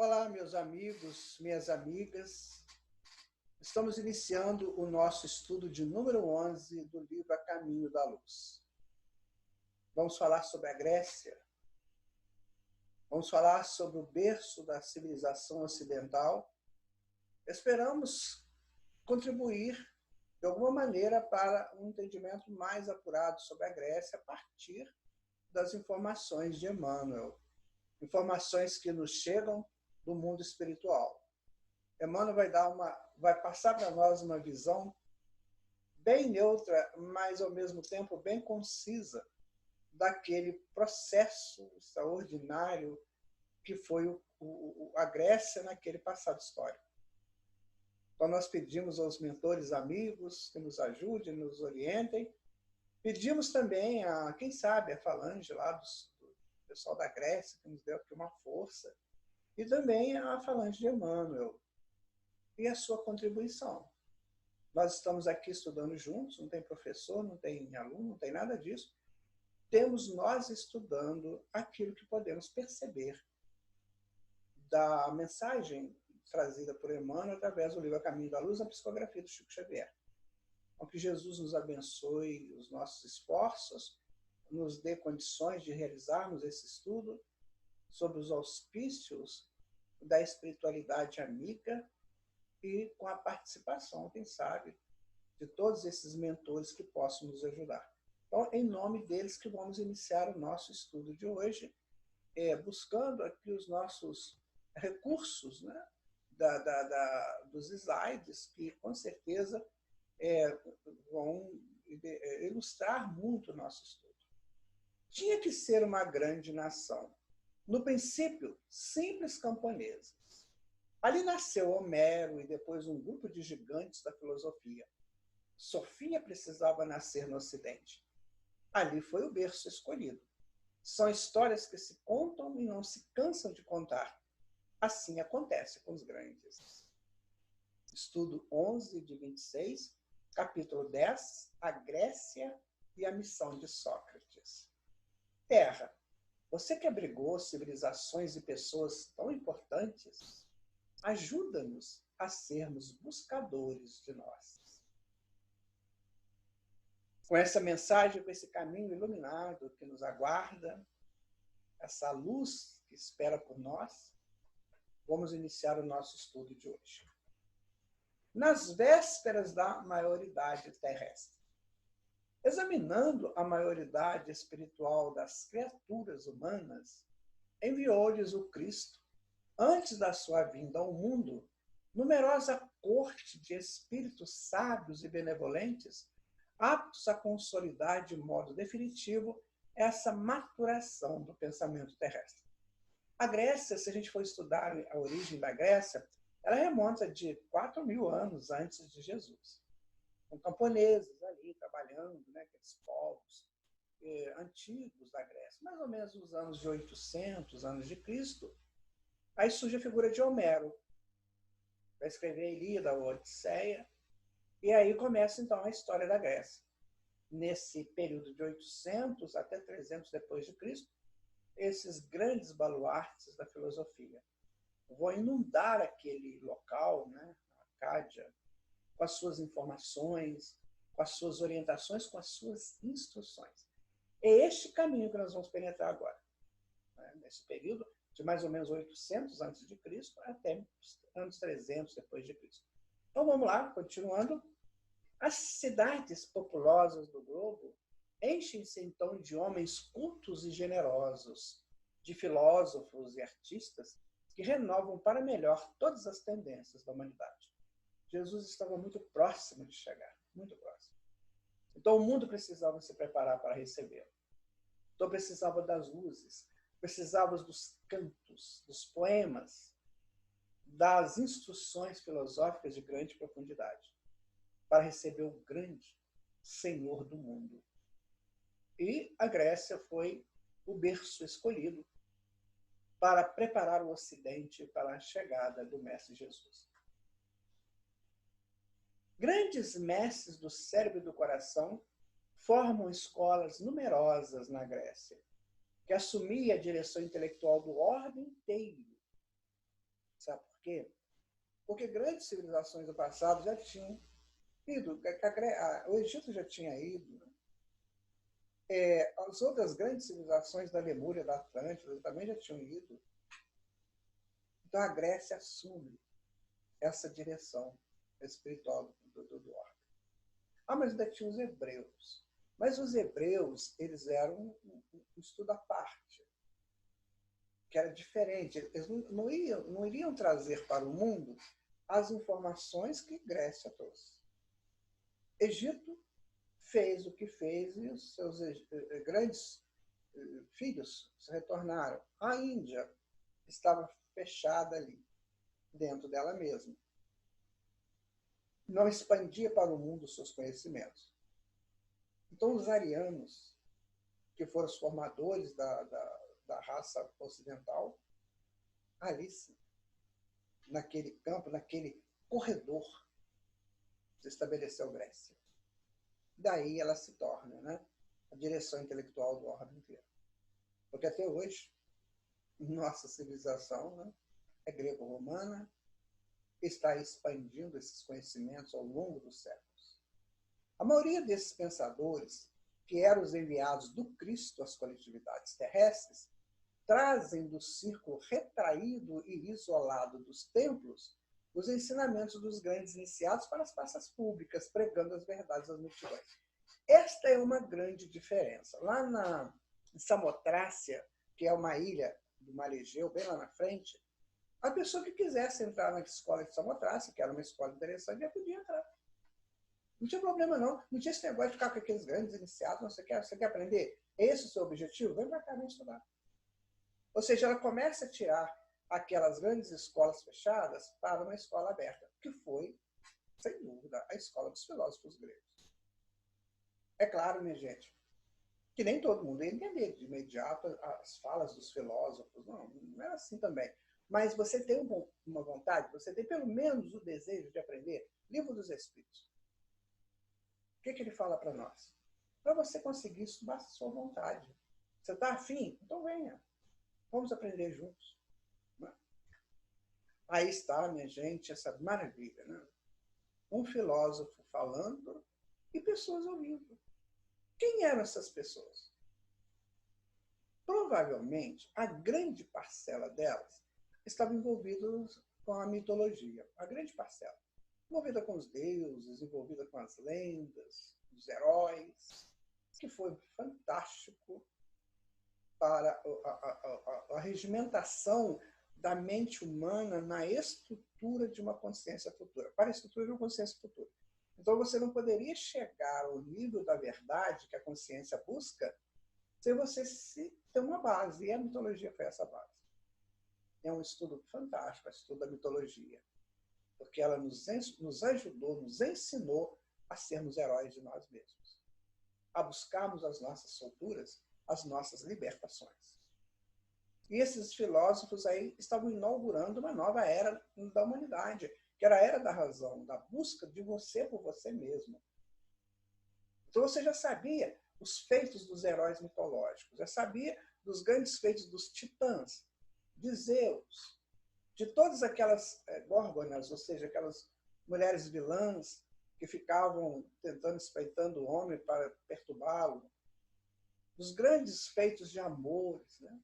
Olá, meus amigos, minhas amigas. Estamos iniciando o nosso estudo de número 11 do livro A Caminho da Luz. Vamos falar sobre a Grécia. Vamos falar sobre o berço da civilização ocidental. Esperamos contribuir de alguma maneira para um entendimento mais apurado sobre a Grécia a partir das informações de Emmanuel. Informações que nos chegam do mundo espiritual. Emmanuel vai passar para nós uma visão bem neutra, mas ao mesmo tempo bem concisa daquele processo extraordinário que foi a Grécia naquele passado histórico. Então nós pedimos aos mentores amigos que nos ajudem, nos orientem. Pedimos também a, quem sabe, a falange lá do pessoal da Grécia, que nos deu aqui uma força, e também a falange de Emmanuel e a sua contribuição. Nós estamos aqui estudando juntos, não tem professor, não tem aluno, não tem nada disso. Temos nós estudando aquilo que podemos perceber da mensagem trazida por Emmanuel através do livro A Caminho da Luz, na psicografia do Chico Xavier. Então, que Jesus nos abençoe os nossos esforços, nos dê condições de realizarmos esse estudo sob os auspícios da espiritualidade amiga e com a participação, quem sabe, de todos esses mentores que possam nos ajudar. Então, em nome deles que vamos iniciar o nosso estudo de hoje, buscando aqui os nossos recursos, né, dos slides, que com certeza vão ilustrar muito o nosso estudo. Tinha que ser uma grande nação. No princípio, simples camponeses. Ali nasceu Homero e depois um grupo de gigantes da filosofia. Sofia precisava nascer no Ocidente. Ali foi o berço escolhido. São histórias que se contam e não se cansam de contar. Assim acontece com os grandes. Estudo 11 de 26, capítulo 10, a Grécia e a missão de Sócrates. Terra, você que abrigou civilizações e pessoas tão importantes, ajuda-nos a sermos buscadores de nós. Com essa mensagem, com esse caminho iluminado que nos aguarda, essa luz que espera por nós, vamos iniciar o nosso estudo de hoje. Nas vésperas da maioridade terrestre, examinando a maioridade espiritual das criaturas humanas, enviou-lhes o Cristo, antes da sua vinda ao mundo, numerosa corte de espíritos sábios e benevolentes, aptos a consolidar de modo definitivo essa maturação do pensamento terrestre. A Grécia, se a gente for estudar a origem da Grécia, ela remonta de 4.000 anos antes de Jesus. Com camponeses ali trabalhando, né, aqueles povos antigos da Grécia, mais ou menos nos anos de 800 anos de Cristo. Aí surge a figura de Homero, vai escrever a Ilíada, a Odisseia, e aí começa então a história da Grécia. Nesse período de 800 até 300 depois de Cristo, esses grandes baluartes da filosofia vão inundar aquele local, né, a Acádia, com as suas informações, com as suas orientações, com as suas instruções. É este caminho que nós vamos penetrar agora, né, nesse período de mais ou menos 800 a.C. até anos 300 depois de Cristo. Então vamos lá, continuando. As cidades populosas do globo enchem-se então de homens cultos e generosos, de filósofos e artistas que renovam para melhor todas as tendências da humanidade. Jesus estava muito próximo de chegar, muito próximo. Então o mundo precisava se preparar para recebê-lo. Então precisava das luzes, precisava dos cantos, dos poemas, das instruções filosóficas de grande profundidade, para receber o grande Senhor do mundo. E a Grécia foi o berço escolhido para preparar o Ocidente para a chegada do Mestre Jesus. Grandes mestres do cérebro e do coração formam escolas numerosas na Grécia, que assumia a direção intelectual do orbe inteiro. Sabe por quê? Porque grandes civilizações do passado já tinham ido, o Egito já tinha ido, né? As outras grandes civilizações da Lemúria, da Atlântida, também já tinham ido. Então a Grécia assume essa direção espiritual do orbe. Mas ainda tinha os hebreus. Mas os hebreus, eles eram um estudo à parte, que era diferente. Eles não iriam trazer para o mundo as informações que Grécia trouxe. Egito fez o que fez e os seus grandes filhos se retornaram. A Índia estava fechada ali, dentro dela mesma. Não expandia para o mundo os seus conhecimentos. Então, os arianos, que foram os formadores da raça ocidental, ali sim, naquele campo, naquele corredor, se estabeleceu Grécia. Daí ela se torna, né, a direção intelectual do orbe inteiro. Porque até hoje, nossa civilização, né, é grego-romana, está expandindo esses conhecimentos ao longo dos séculos. A maioria desses pensadores, que eram os enviados do Cristo às coletividades terrestres, trazem do círculo retraído e isolado dos templos os ensinamentos dos grandes iniciados para as praças públicas, pregando as verdades às multidões. Esta é uma grande diferença. Lá na Samotrácia, que é uma ilha do Mar Egeu, bem lá na frente, a pessoa que quisesse entrar na escola de Samotrácia, que era uma escola interessante, já podia entrar. Não tinha problema, não. Não tinha esse negócio de ficar com aqueles grandes iniciados. Não, você quer aprender? É esse o seu objetivo? Vem para cá, vem estudar. Ou seja, ela começa a tirar aquelas grandes escolas fechadas para uma escola aberta, que foi, sem dúvida, a escola dos filósofos gregos. É claro, minha gente, que nem todo mundo ia entender de imediato as falas dos filósofos. Não era assim também. Mas você tem uma vontade, você tem pelo menos o desejo de aprender. Livro dos Espíritos. O que ele fala para nós? Para você conseguir isso, basta a sua vontade. Você está afim? Então venha. Vamos aprender juntos. Aí está, minha gente, essa maravilha. Né? Um filósofo falando e pessoas ouvindo. Quem eram essas pessoas? Provavelmente, a grande parcela delas estava envolvida com a mitologia. A grande parcela. Envolvida com os deuses, envolvida com as lendas, os heróis, que foi fantástico para a regimentação da mente humana na estrutura de uma consciência futura, para a estrutura de uma consciência futura. Então, você não poderia chegar ao nível da verdade que a consciência busca se você ter uma base, e a mitologia foi essa base. É um estudo fantástico, o estudo da mitologia, porque ela nos ajudou, nos ensinou a sermos heróis de nós mesmos, a buscarmos as nossas solturas, as nossas libertações. E esses filósofos aí estavam inaugurando uma nova era da humanidade, que era a era da razão, da busca de você por você mesmo. Então você já sabia os feitos dos heróis mitológicos, já sabia dos grandes feitos dos titãs, de Zeus, de todas aquelas górgonas, ou seja, aquelas mulheres vilãs que ficavam espreitando o homem para perturbá-lo, dos grandes feitos de amores, né?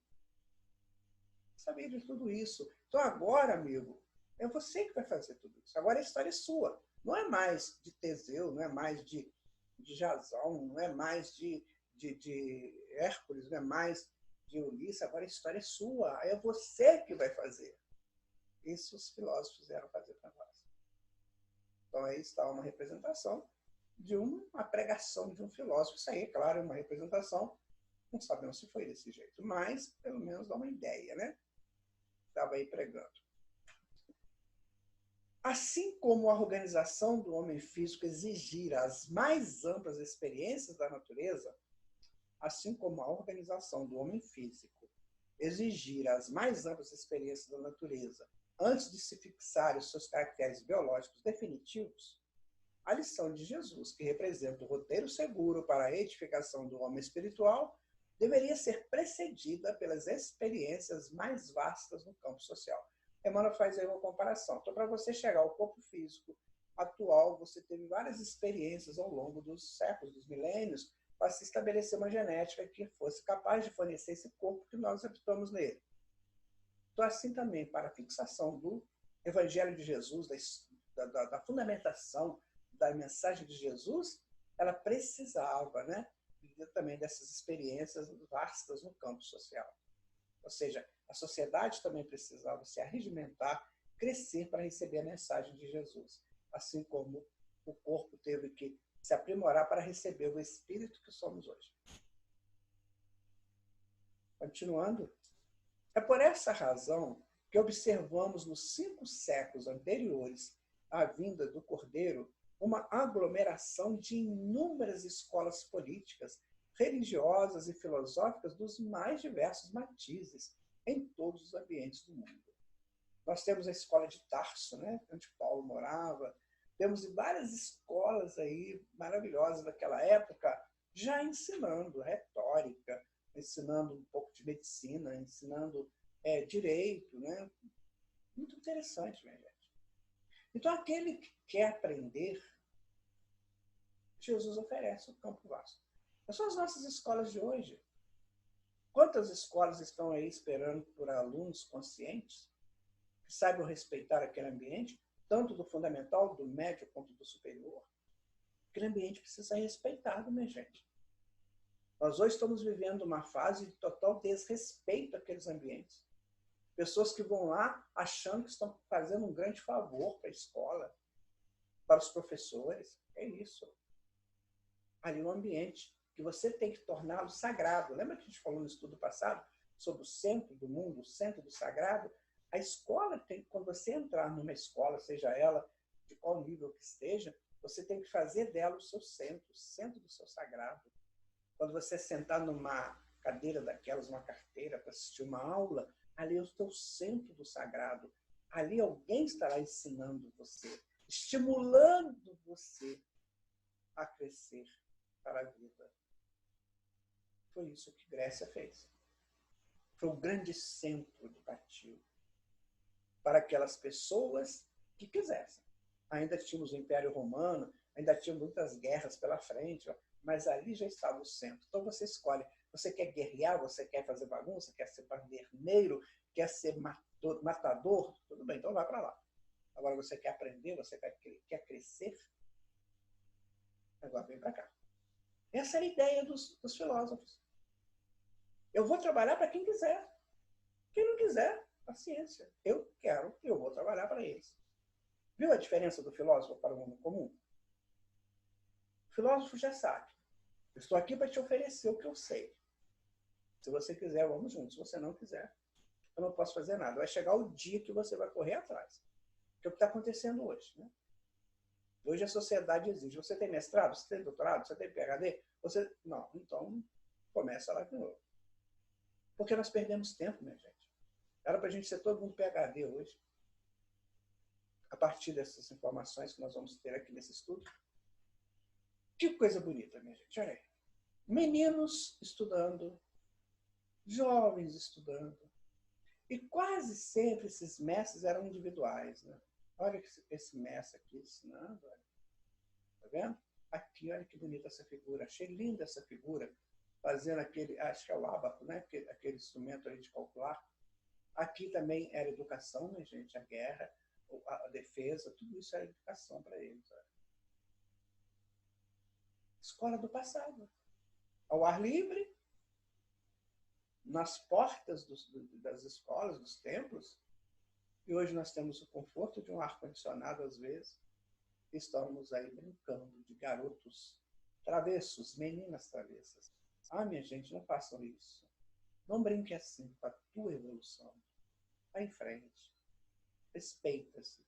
Sabia de tudo isso. Então agora, amigo, é você que vai fazer tudo isso. Agora a história é sua. Não é mais de Teseu, não é mais de Jasão, não é mais de Hércules, não é mais de Ulisses. Agora a história é sua. É você que vai fazer. Isso os filósofos vieram fazer para nós. Então aí está uma representação de uma pregação de um filósofo. Isso aí, é claro, é uma representação. Não sabemos se foi desse jeito, mas pelo menos dá uma ideia, né? Estava aí pregando. Assim como a organização do homem físico exigir as mais amplas experiências da natureza, assim como a organização do homem físico exigir as mais amplas experiências da natureza antes de se fixar os seus caracteres biológicos definitivos, a lição de Jesus, que representa o roteiro seguro para a edificação do homem espiritual, deveria ser precedida pelas experiências mais vastas no campo social. Emmanuel faz aí uma comparação. Então, para você chegar ao corpo físico atual, você teve várias experiências ao longo dos séculos, dos milênios, para se estabelecer uma genética que fosse capaz de fornecer esse corpo que nós habitamos nele. Então, assim também, para a fixação do Evangelho de Jesus, da fundamentação da mensagem de Jesus, ela precisava, né, também dessas experiências vastas no campo social. Ou seja, a sociedade também precisava se arregimentar, crescer para receber a mensagem de Jesus, assim como o corpo teve que se aprimorar para receber o espírito que somos hoje. Continuando, é por essa razão que observamos nos 5 séculos anteriores à vinda do Cordeiro uma aglomeração de inúmeras escolas políticas, religiosas e filosóficas dos mais diversos matizes em todos os ambientes do mundo. Nós temos a escola de Tarso, né, onde Paulo morava, temos várias escolas aí maravilhosas daquela época já ensinando retórica, ensinando um pouco de medicina, ensinando direito, né? Muito interessante, minha gente. Então, aquele que quer aprender, Jesus oferece o campo vasto. São as nossas escolas de hoje. Quantas escolas estão aí esperando por alunos conscientes, que saibam respeitar aquele ambiente, tanto do fundamental, do médio, quanto do superior? Aquele ambiente precisa ser respeitado, minha gente. Nós hoje estamos vivendo uma fase de total desrespeito àqueles ambientes. Pessoas que vão lá achando que estão fazendo um grande favor para a escola, para os professores. É isso. Ali no ambiente que você tem que torná-lo sagrado. Lembra que a gente falou no estudo passado sobre o centro do mundo, o centro do sagrado? A escola tem, quando você entrar numa escola, seja ela de qual nível que esteja, você tem que fazer dela o seu centro, o centro do seu sagrado. Quando você sentar numa cadeira daquelas, uma carteira para assistir uma aula, ali é o teu centro do sagrado. Ali alguém estará ensinando você, estimulando você a crescer para a vida. Foi isso que Grécia fez. Foi o grande centro educativo para aquelas pessoas que quisessem. Ainda tínhamos o Império Romano, ainda tínhamos muitas guerras pela frente, mas ali já estava o centro. Então você escolhe, você quer guerrear, você quer fazer bagunça, quer ser panderneiro, quer ser matador, tudo bem, então vai para lá. Agora você quer aprender, você quer crescer, agora vem para cá. Essa é a ideia dos filósofos. Eu vou trabalhar para quem quiser. Quem não quiser, paciência. Eu quero, eu vou trabalhar para eles. Viu a diferença do filósofo para o mundo comum? O filósofo já sabe. Eu estou aqui para te oferecer o que eu sei. Se você quiser, vamos juntos. Se você não quiser, eu não posso fazer nada. Vai chegar o dia que você vai correr atrás. Que é o que está acontecendo hoje. Né? Hoje a sociedade exige. Você tem mestrado? Você tem doutorado? Você tem PhD? Você... Não, então começa lá de novo. Porque nós perdemos tempo, minha gente. Era para a gente ser todo mundo PhD hoje. A partir dessas informações que nós vamos ter aqui nesse estudo. Que coisa bonita, minha gente. Olha aí. Meninos estudando, jovens estudando. E quase sempre esses mestres eram individuais. Né? Olha esse mestre aqui ensinando. Olha. Tá vendo? Aqui, olha que bonita essa figura. Achei linda essa figura. Fazendo aquele, acho que é o ábaco, né? Aquele instrumento ali de calcular. Aqui também era educação, né, gente? A guerra, a defesa, tudo isso era educação para eles. Olha. Escola do passado. Ao ar livre, nas portas das escolas, dos templos. E hoje nós temos o conforto de um ar-condicionado, às vezes. Estamos aí brincando de garotos travessos, meninas travessas. Ah, minha gente, não façam isso. Não brinque assim com a tua evolução. Vá em frente. Respeita-se.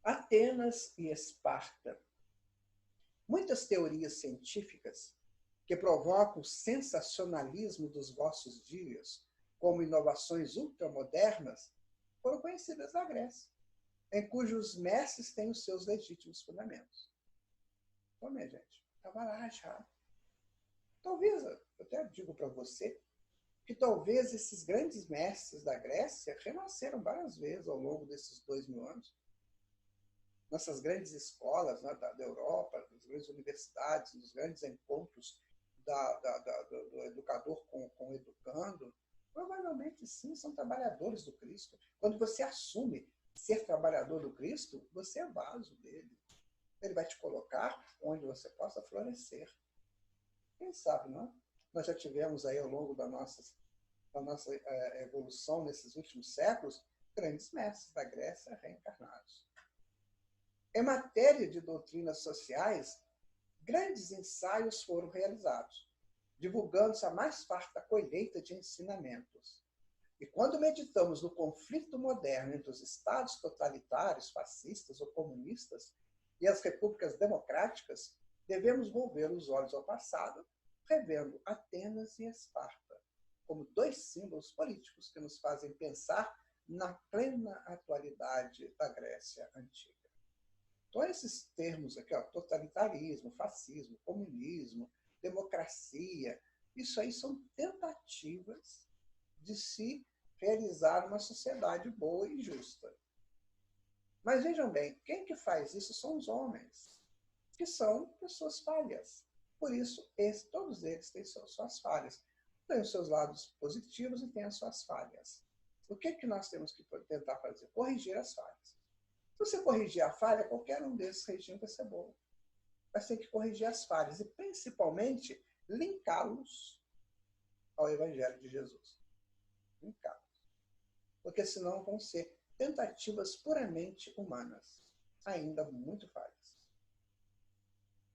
Atenas e Esparta. Muitas teorias científicas que provocam o sensacionalismo dos vossos dias, como inovações ultramodernas, foram conhecidas na Grécia, em cujos mestres têm os seus legítimos fundamentos. Então, minha gente, estava lá já. Talvez, eu até digo para você, que talvez esses grandes mestres da Grécia renasceram várias vezes ao longo desses 2000 anos. Nessas grandes escolas, né, da Europa, das grandes universidades, nos grandes encontros do educador com o educando, provavelmente sim, são trabalhadores do Cristo. Quando você assume ser trabalhador do Cristo, você é vaso dele. Ele vai te colocar onde você possa florescer. Quem sabe, não? Nós já tivemos aí ao longo da nossa evolução nesses últimos séculos grandes mestres da Grécia reencarnados. Em matéria de doutrinas sociais, grandes ensaios foram realizados, divulgando-se a mais farta colheita de ensinamentos. E quando meditamos no conflito moderno entre os estados totalitários, fascistas ou comunistas, e as repúblicas democráticas, devemos volver os olhos ao passado, revendo Atenas e Esparta, como dois símbolos políticos que nos fazem pensar na plena atualidade da Grécia Antiga. Então, esses termos aqui, ó, totalitarismo, fascismo, comunismo, democracia, isso aí são tentativas de se realizar uma sociedade boa e justa. Mas vejam bem, quem que faz isso são os homens, que são pessoas falhas. Por isso, todos eles têm suas falhas. Tem os seus lados positivos e têm as suas falhas. O que nós temos que tentar fazer? Corrigir as falhas. Se você corrigir a falha, qualquer um desses regimes vai ser bom. Mas tem que corrigir as falhas e, principalmente, linká-los ao Evangelho de Jesus. Linká-los. Porque senão vão ser tentativas puramente humanas, ainda muito falhas.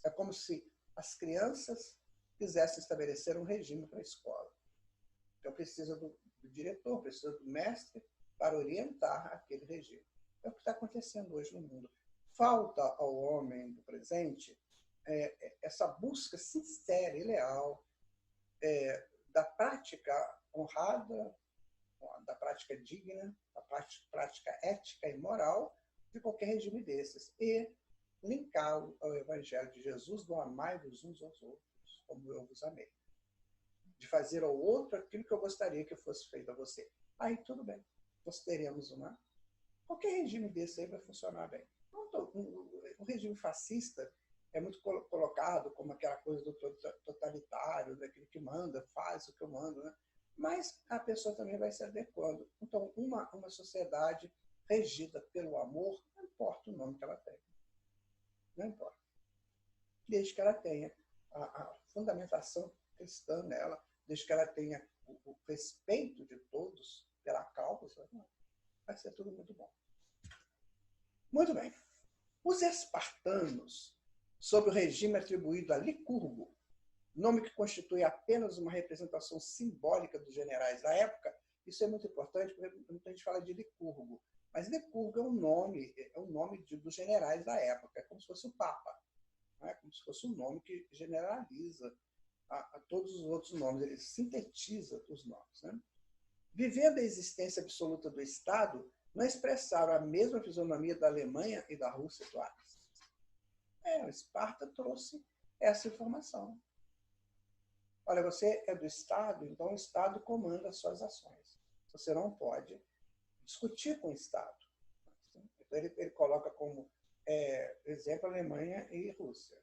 É como se as crianças quisessem estabelecer um regime para a escola. Então precisa do diretor, precisa do mestre para orientar aquele regime. É o que está acontecendo hoje no mundo. Falta ao homem do presente essa busca sincera e leal da prática honrada, da prática digna, da prática ética e moral de qualquer regime desses. E linká-lo ao Evangelho de Jesus, do amai-vos uns aos outros, como eu vos amei. De fazer ao outro aquilo que eu gostaria que fosse feito a você. Aí tudo bem. Nós teremos qualquer regime desse aí vai funcionar bem. O regime fascista é muito colocado como aquela coisa do totalitário, daquele que manda, faz o que eu mando, né? Mas a pessoa também vai se adequando. Então, uma sociedade regida pelo amor, não importa o nome que ela tenha. Não importa. Desde que ela tenha a fundamentação cristã nela, desde que ela tenha o respeito de todos pela causa, vai ser tudo muito bom. Muito bem. Os espartanos, sob o regime atribuído a Licurgo, nome que constitui apenas uma representação simbólica dos generais da época, isso é muito importante, porque muita gente fala de Licurgo, mas Licurgo é um nome dos generais da época, é como se fosse o Papa, é como se fosse um nome que generaliza a todos os outros nomes, ele sintetiza os nomes. Né? Vivendo a existência absoluta do Estado, não expressaram a mesma fisionomia da Alemanha e da Rússia atuais. O Esparta trouxe essa informação. Olha, você é do Estado, então o Estado comanda as suas ações. Você não pode discutir com o Estado. Então ele coloca como exemplo Alemanha e Rússia.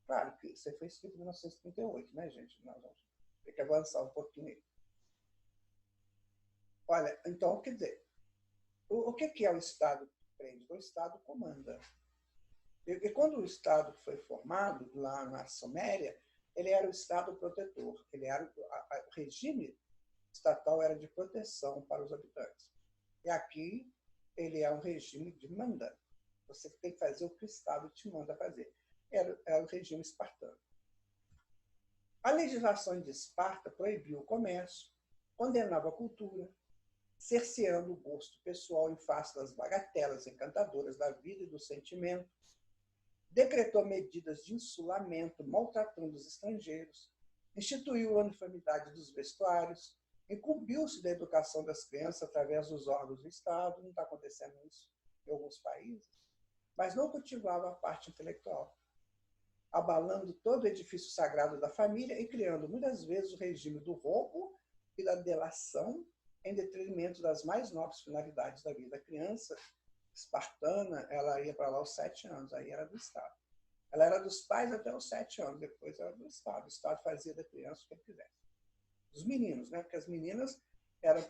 Claro que isso foi escrito em 1938, né, gente? Nós vamos ter que avançar um pouquinho aí. Olha, então, quer dizer, o que é o Estado que prende? O Estado comanda. E quando o Estado foi formado, lá na Suméria, ele era o Estado protetor. Ele era o regime estatal era de proteção para os habitantes. E aqui ele é um regime de mandante. Você tem que fazer o que o Estado te manda fazer. Era o regime espartano. A legislação de Esparta proibiu o comércio, condenava a cultura, cerceando o gosto pessoal em face das bagatelas encantadoras da vida e do sentimento, decretou medidas de insulamento, maltratando os estrangeiros, instituiu a uniformidade dos vestuários, incumbiu-se da educação das crianças através dos órgãos do Estado, não está acontecendo isso em alguns países, mas não cultivava a parte intelectual, abalando todo o edifício sagrado da família e criando muitas vezes o regime do roubo e da delação em detrimento das mais nobres finalidades da vida. A criança espartana, ela ia para lá aos 7 anos, aí era do Estado. Ela era dos pais até os 7 anos, depois era do Estado. O Estado fazia da criança o que ele quisesse. Os meninos, né? Porque as meninas eram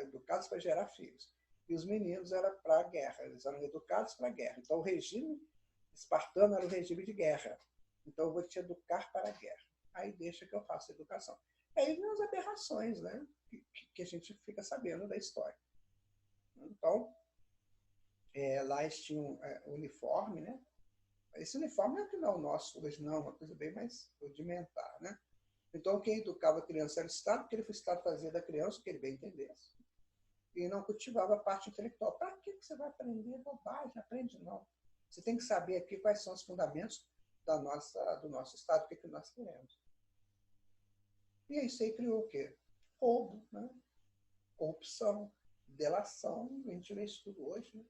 educadas para gerar filhos. E os meninos eram para a guerra, eles eram educados para a guerra. Então, o regime espartano era o regime de guerra. Então, eu vou te educar para a guerra. Aí deixa que eu faça educação. Aí vem as aberrações, né? Que a gente fica sabendo da história. Então, lá eles tinham uniforme, né? Esse uniforme é que não é o nosso hoje, não, uma coisa bem mais rudimentar, né? Então, quem educava a criança era o Estado, porque ele foi o Estado fazia da criança o que ele bem entendesse. E não cultivava a parte intelectual. Para que você vai aprender bobagem? Aprende não. Você tem que saber aqui quais são os fundamentos do nosso Estado, o que nós queremos. E isso aí criou o quê? Roubo, né? Corrupção, delação. A gente vê isso tudo hoje, né?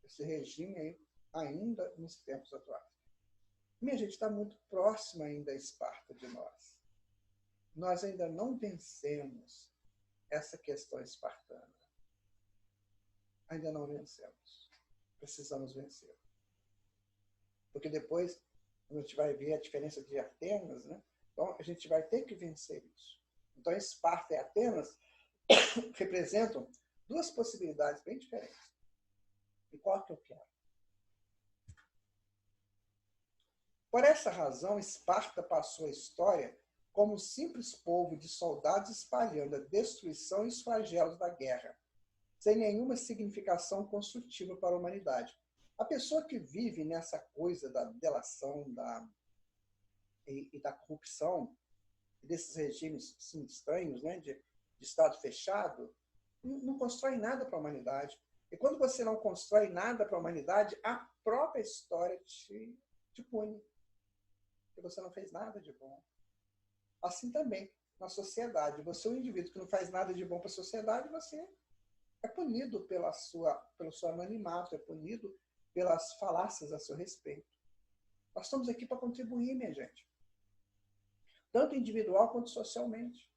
Esse regime aí, ainda nos tempos atuais. Minha gente, está muito próxima ainda a Esparta de nós. Nós ainda não vencemos essa questão espartana. Ainda não vencemos. Precisamos vencer. Porque depois a gente vai ver a diferença de Atenas, né? Então a gente vai ter que vencer isso. Então Esparta e Atenas representam duas possibilidades bem diferentes. E qual que eu quero? Por essa razão, Esparta passou a história como um simples povo de soldados espalhando a destruição e os flagelos da guerra, sem nenhuma significação construtiva para a humanidade. A pessoa que vive nessa coisa da delação e da corrupção, desses regimes assim, estranhos, né, de Estado fechado, não constrói nada para a humanidade. E quando você não constrói nada para a humanidade, a própria história te pune. Porque você não fez nada de bom. Assim também, na sociedade. Você é um indivíduo que não faz nada de bom para a sociedade, você é punido pelo seu anonimato, é punido pelas falácias a seu respeito. Nós estamos aqui para contribuir, minha gente. Tanto individual quanto socialmente.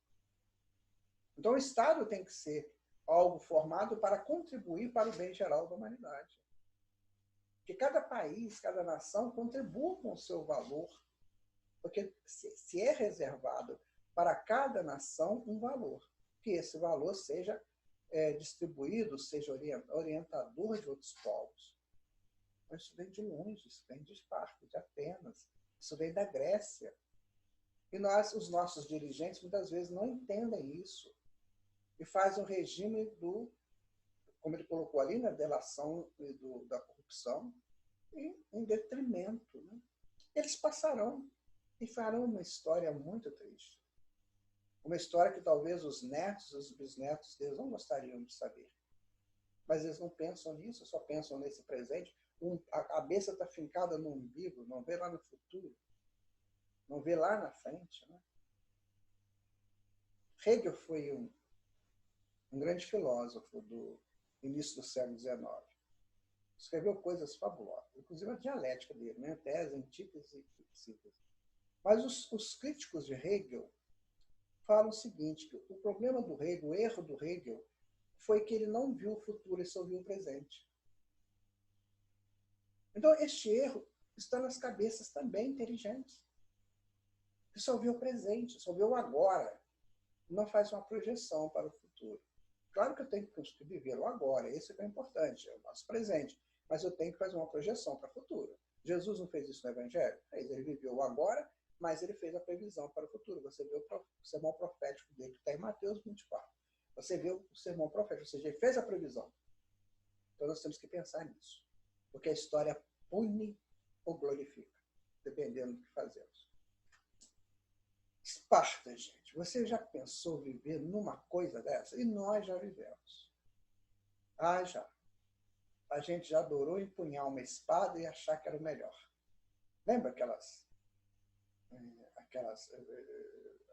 Então, o Estado tem que ser algo formado para contribuir para o bem geral da humanidade. Que cada país, cada nação contribua com o seu valor, porque se é reservado para cada nação um valor, que esse valor seja distribuído, seja orientador de outros povos. Mas isso vem de longe, isso vem de Esparta, de Atenas, isso vem da Grécia. E os nossos dirigentes, muitas vezes, não entendem isso e fazem um regime como ele colocou ali, na delação e da corrupção, em detrimento. Né? Eles passarão e farão uma história muito triste. Uma história que talvez os netos, os bisnetos deles não gostariam de saber. Mas eles não pensam nisso, só pensam nesse presente. A cabeça está fincada no umbigo, não vê lá no futuro, não vê lá na frente. Né? Hegel foi um grande filósofo do início do século XIX. Escreveu coisas fabulosas, inclusive a dialética dele, né? Tese, antítese e síntese. Mas os críticos de Hegel falam o seguinte, que o problema do Hegel, o erro do Hegel, foi que ele não viu o futuro, ele só viu o presente. Então, este erro está nas cabeças também inteligentes, que só vê o presente, só vê o agora, não faz uma projeção para o futuro. Claro que eu tenho que viver o agora, esse é importante, é o nosso presente, mas eu tenho que fazer uma projeção para o futuro. Jesus não fez isso no Evangelho? Ele viveu o agora, mas ele fez a previsão para o futuro. Você vê o sermão profético dele, que está em Mateus 24. Você vê o sermão profético, ou seja, ele fez a previsão. Então nós temos que pensar nisso, porque a história pune ou glorifica, dependendo do que fazemos. Esparta, gente. Você já pensou viver numa coisa dessa? E nós já vivemos. Ah, já. A gente já adorou empunhar uma espada e achar que era o melhor. Lembra aquelas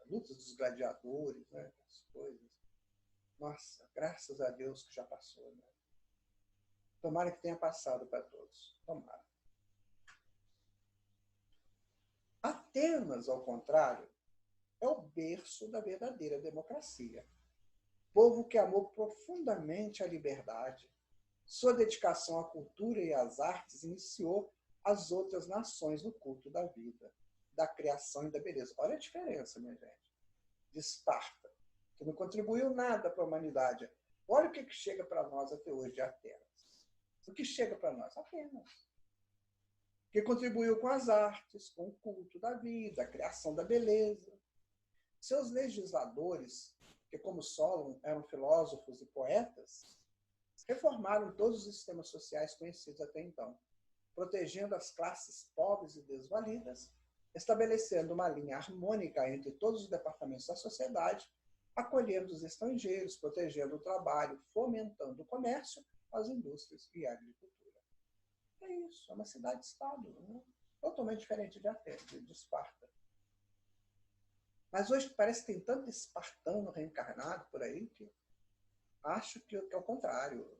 lutas dos gladiadores, né? As coisas. Nossa, graças a Deus que já passou. Né? Tomara que tenha passado para todos. Tomara. Atenas, ao contrário, é o berço da verdadeira democracia. Povo que amou profundamente a liberdade. Sua dedicação à cultura e às artes iniciou as outras nações no culto da vida, da criação e da beleza. Olha a diferença, minha gente, de Esparta, que não contribuiu nada para a humanidade. Olha o que chega para nós até hoje de Atenas. O que chega para nós? Atenas. Que contribuiu com as artes, com o culto da vida, a criação da beleza. Seus legisladores, que como Solon eram filósofos e poetas, reformaram todos os sistemas sociais conhecidos até então, protegendo as classes pobres e desvalidas, estabelecendo uma linha harmônica entre todos os departamentos da sociedade, acolhendo os estrangeiros, protegendo o trabalho, fomentando o comércio, as indústrias e a agricultura. É isso, é uma cidade-estado, né? Totalmente diferente de Atenas, de Esparta. Mas hoje parece que tem tanto espartano reencarnado por aí que acho que é o contrário.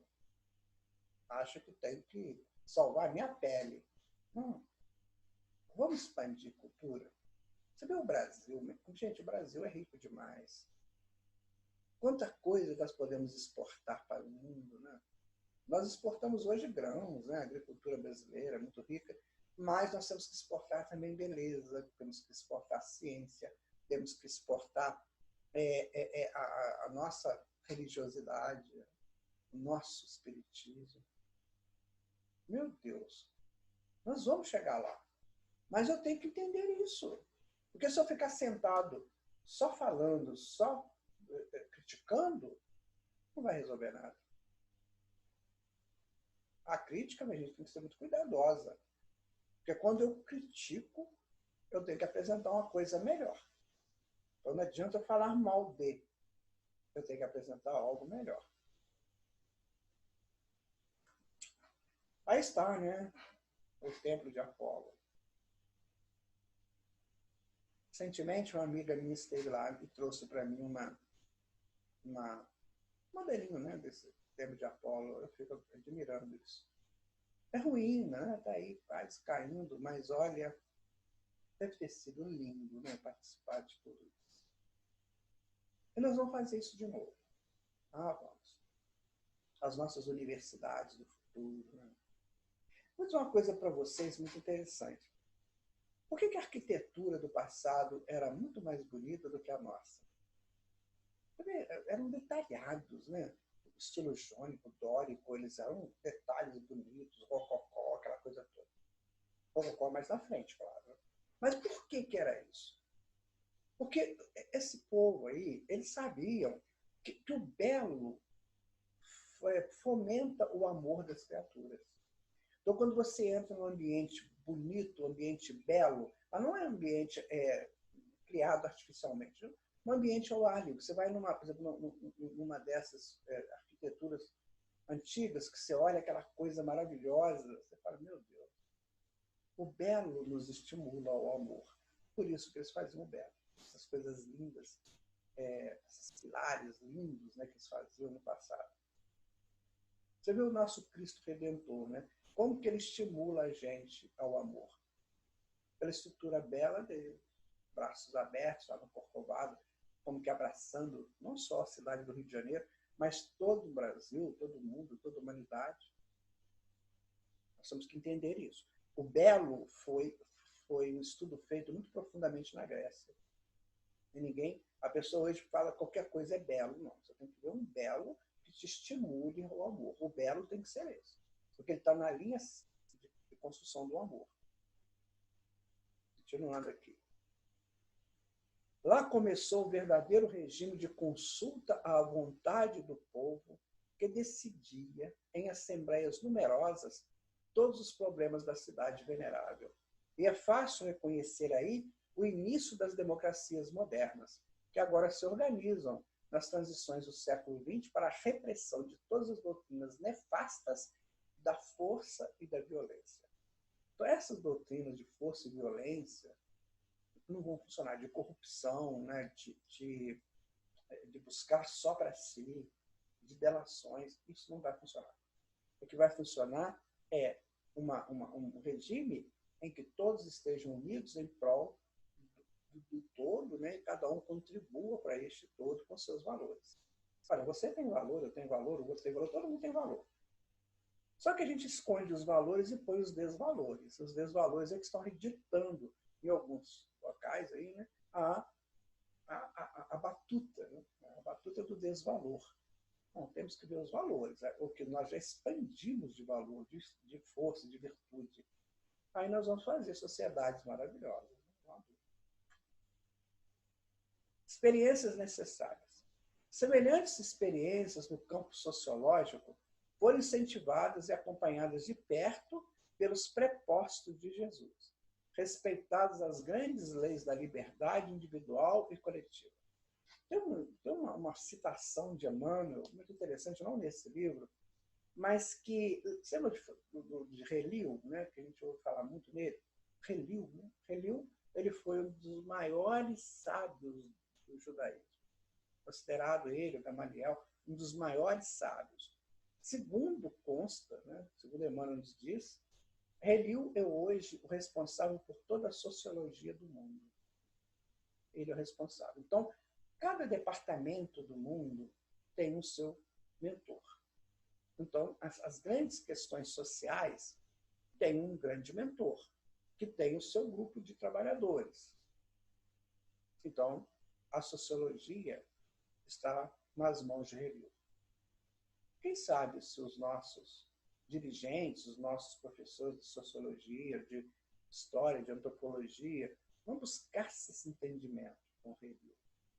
Acho que tenho que salvar a minha pele. Vamos expandir cultura. Você vê o Brasil, gente, o Brasil é rico demais. Quanta coisa nós podemos exportar para o mundo, né? Nós exportamos hoje grãos, né? A agricultura brasileira é muito rica, mas nós temos que exportar também beleza, temos que exportar ciência, temos que exportar a nossa religiosidade, o nosso espiritismo. Meu Deus, nós vamos chegar lá. Mas eu tenho que entender isso. Porque se eu ficar sentado só falando, só criticando, não vai resolver nada. A crítica, a gente tem que ser muito cuidadosa. Porque quando eu critico, eu tenho que apresentar uma coisa melhor. Então não adianta eu falar mal de. Eu tenho que apresentar algo melhor. Aí está, né? O templo de Apolo. Recentemente, uma amiga minha esteve lá e trouxe para mim um modelinho, né, desse templo de Apolo. Eu fico admirando isso. É ruim, né? Está aí quase caindo, mas olha, deve ter sido lindo, né, participar de tudo isso. E nós vamos fazer isso de novo. Vamos. As nossas universidades do futuro. Né? Vou dizer uma coisa para vocês muito interessante. Por que a arquitetura do passado era muito mais bonita do que a nossa? Eram detalhados, né? O estilo jônico, dórico, eles eram detalhes bonitos, rococó, aquela coisa toda. Rococó mais na frente, claro. Mas por que era isso? Porque esse povo aí, eles sabiam que o belo fomenta o amor das criaturas. Então, quando você entra num ambiente bonito, um ambiente belo, mas não é um ambiente criado artificialmente, né? Um ambiente ao ar livre. Você vai, por exemplo, numa dessas arquiteturas antigas, que você olha aquela coisa maravilhosa, você fala, meu Deus, o belo nos estimula ao amor. Por isso que eles faziam o belo. Essas coisas lindas, esses pilares lindos, né, que eles faziam no passado. Você vê o nosso Cristo Redentor, né? Como que ele estimula a gente ao amor? Pela estrutura bela dele. Braços abertos, lá no Corcovado, como que abraçando não só a cidade do Rio de Janeiro, mas todo o Brasil, todo o mundo, toda a humanidade. Nós temos que entender isso. O belo foi um estudo feito muito profundamente na Grécia. E a pessoa hoje fala que qualquer coisa é belo. Não, você tem que ver um belo que te estimule ao amor. O belo tem que ser esse. Porque ele está na linha de construção do amor. Continuando aqui. Lá começou o verdadeiro regime de consulta à vontade do povo, que decidia, em assembleias numerosas, todos os problemas da cidade venerável. E é fácil reconhecer aí o início das democracias modernas, que agora se organizam nas transições do século XX para a repressão de todas as doutrinas nefastas da força e da violência. Então, essas doutrinas de força e violência não vão funcionar, de corrupção, né? de buscar só para si, de delações, isso não vai funcionar. O que vai funcionar é um regime em que todos estejam unidos em prol do todo, né? E cada um contribua para este todo com seus valores. Olha, você tem valor, eu tenho valor, o outro tem valor, todo mundo tem valor. Só que a gente esconde os valores e põe os desvalores. Os desvalores é que estão ditando, em alguns locais, aí, né, a batuta, né? A batuta do desvalor. Bom, temos que ver os valores, o que nós já expandimos de valor, de força, de virtude. Aí nós vamos fazer sociedades maravilhosas. Experiências necessárias. Semelhantes experiências no campo sociológico foram incentivadas e acompanhadas de perto pelos prepostos de Jesus, respeitadas as grandes leis da liberdade individual e coletiva. Tem uma citação de Emmanuel, muito interessante, não nesse livro, mas que, você lembra de Relil, né, que a gente ouve falar muito nele? Relil, né? Relil, ele foi um dos maiores sábios do judaísmo. Considerado ele, o Gamaliel, um dos maiores sábios. Segundo consta, né, segundo Emmanuel nos diz, Relil é hoje o responsável por toda a sociologia do mundo. Ele é o responsável. Então, cada departamento do mundo tem o seu mentor. Então, as grandes questões sociais têm um grande mentor, que tem o seu grupo de trabalhadores. Então, a sociologia está nas mãos de Relil. Quem sabe se os nossos dirigentes, os nossos professores de sociologia, de história, de antropologia, vão buscar esse entendimento com Relil.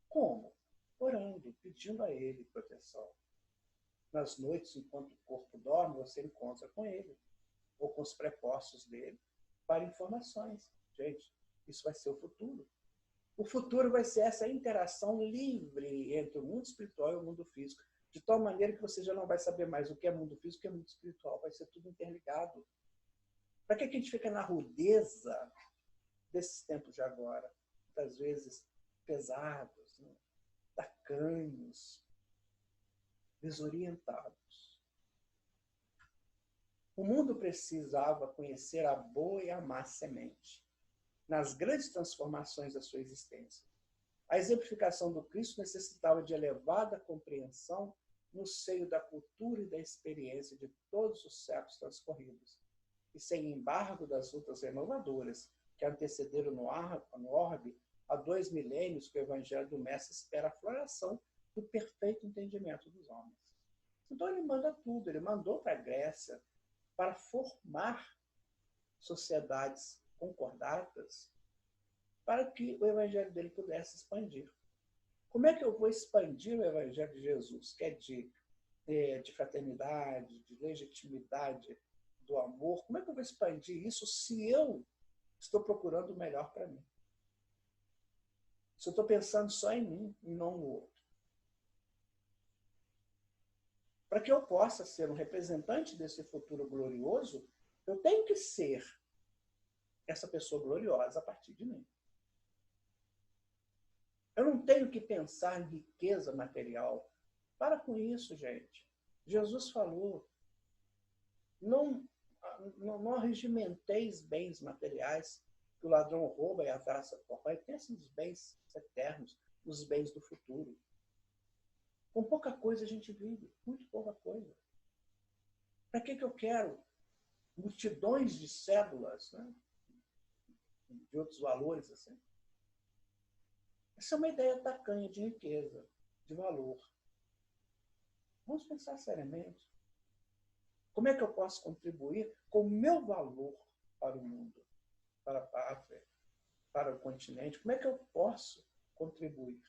Como? Orando, pedindo a ele proteção. Nas noites, enquanto o corpo dorme, você encontra com ele, ou com os prepostos dele, para informações. Gente, isso vai ser o futuro. O futuro vai ser essa interação livre entre o mundo espiritual e o mundo físico, de tal maneira que você já não vai saber mais o que é mundo físico e o que é mundo espiritual. Vai ser tudo interligado. Para que a gente fica na rudeza desses tempos de agora? Muitas vezes pesados, né? Tacanhos, desorientados. O mundo precisava conhecer a boa e a má semente nas grandes transformações da sua existência. A exemplificação do Cristo necessitava de elevada compreensão no seio da cultura e da experiência de todos os séculos transcorridos, e sem embargo das lutas renovadoras que antecederam no orbe há 2 milênios que o Evangelho do Mestre espera a floração do perfeito entendimento dos homens. Então ele manda tudo, ele mandou para a Grécia para formar sociedades concordatas para que o Evangelho dele pudesse expandir. Como é que eu vou expandir o Evangelho de Jesus, que é de fraternidade, de legitimidade, do amor? Como é que eu vou expandir isso se eu estou procurando o melhor para mim? Se eu estou pensando só em mim e não no outro? Para que eu possa ser um representante desse futuro glorioso, eu tenho que ser essa pessoa gloriosa a partir de mim. Eu não tenho que pensar em riqueza material. Para com isso, gente. Jesus falou, não regimenteis bens materiais que o ladrão rouba e a traça corrói. Pense nos bens eternos, nos bens do futuro. Com pouca coisa a gente vive, muito pouca coisa. Para que eu quero multidões de cédulas, né? De outros valores assim? Essa é uma ideia tacanha de riqueza, de valor. Vamos pensar seriamente. Como é que eu posso contribuir com o meu valor para o mundo, para a pátria, para o continente? Como é que eu posso contribuir?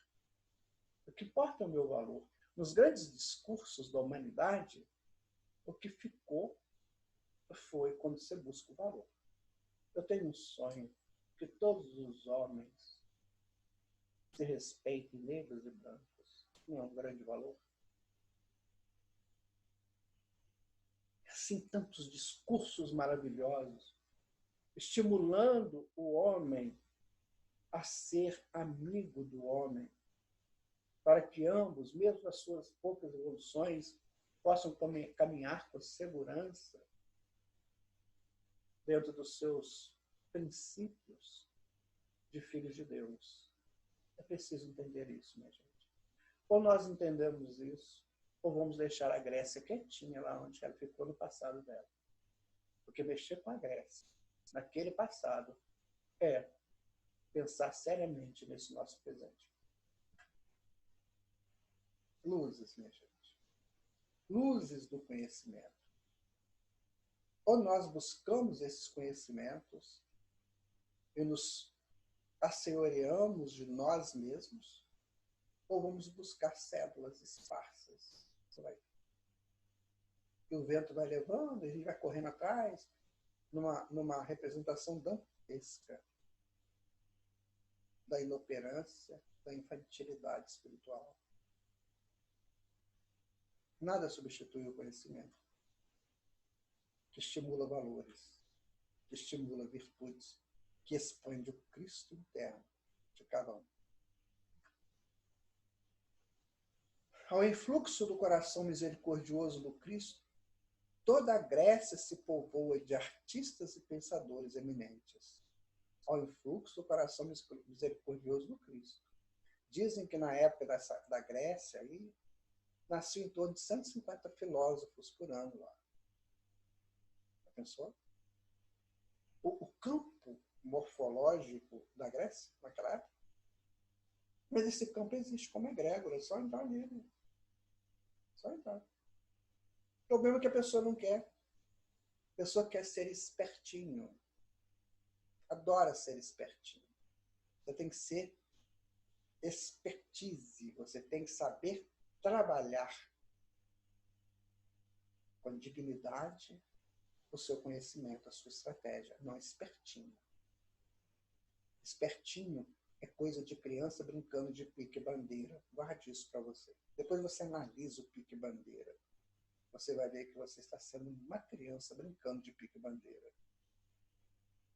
O que importa é o meu valor. Nos grandes discursos da humanidade, o que ficou foi quando você busca o valor. Eu tenho um sonho que todos os homens se respeitem, negros e brancos. Não é um grande valor? Assim, tantos discursos maravilhosos, estimulando o homem a ser amigo do homem, para que ambos, mesmo as suas poucas evoluções, possam caminhar com segurança dentro dos seus princípios. de filhos de Deus. É preciso entender isso, minha gente. Ou nós entendemos isso, ou vamos deixar a Grécia quietinha lá onde ela ficou no passado dela. Porque mexer com a Grécia, naquele passado, é pensar seriamente nesse nosso presente. Luzes, minha gente. Luzes do conhecimento. Ou nós buscamos esses conhecimentos e nos assenhoreamos de nós mesmos, ou vamos buscar células esparsas. E o vento vai levando, e a gente vai correndo atrás, numa representação dantesca da inoperância, da infantilidade espiritual. Nada substitui o conhecimento, que estimula valores, que estimula virtudes, que expande o Cristo interno de cada um. Ao influxo do coração misericordioso do Cristo, toda a Grécia se povoa de artistas e pensadores eminentes. Ao influxo do coração misericordioso do Cristo. Dizem que na época da Grécia, aí, nasciam em torno de 150 filósofos por ano lá. Já pensou? O campo morfológico da Grécia, naquela época, mas esse campo existe como egrégora, é só entrar nele. Só entrar. O problema é que a pessoa não quer. A pessoa quer ser espertinho. Adora ser espertinho. Você tem que ser expertise. Você tem que saber trabalhar com dignidade o seu conhecimento, a sua estratégia. Não espertinho. Espertinho é coisa de criança brincando de pique-bandeira. Guarde isso para você. Depois você analisa o pique-bandeira. Você vai ver que você está sendo uma criança brincando de pique-bandeira.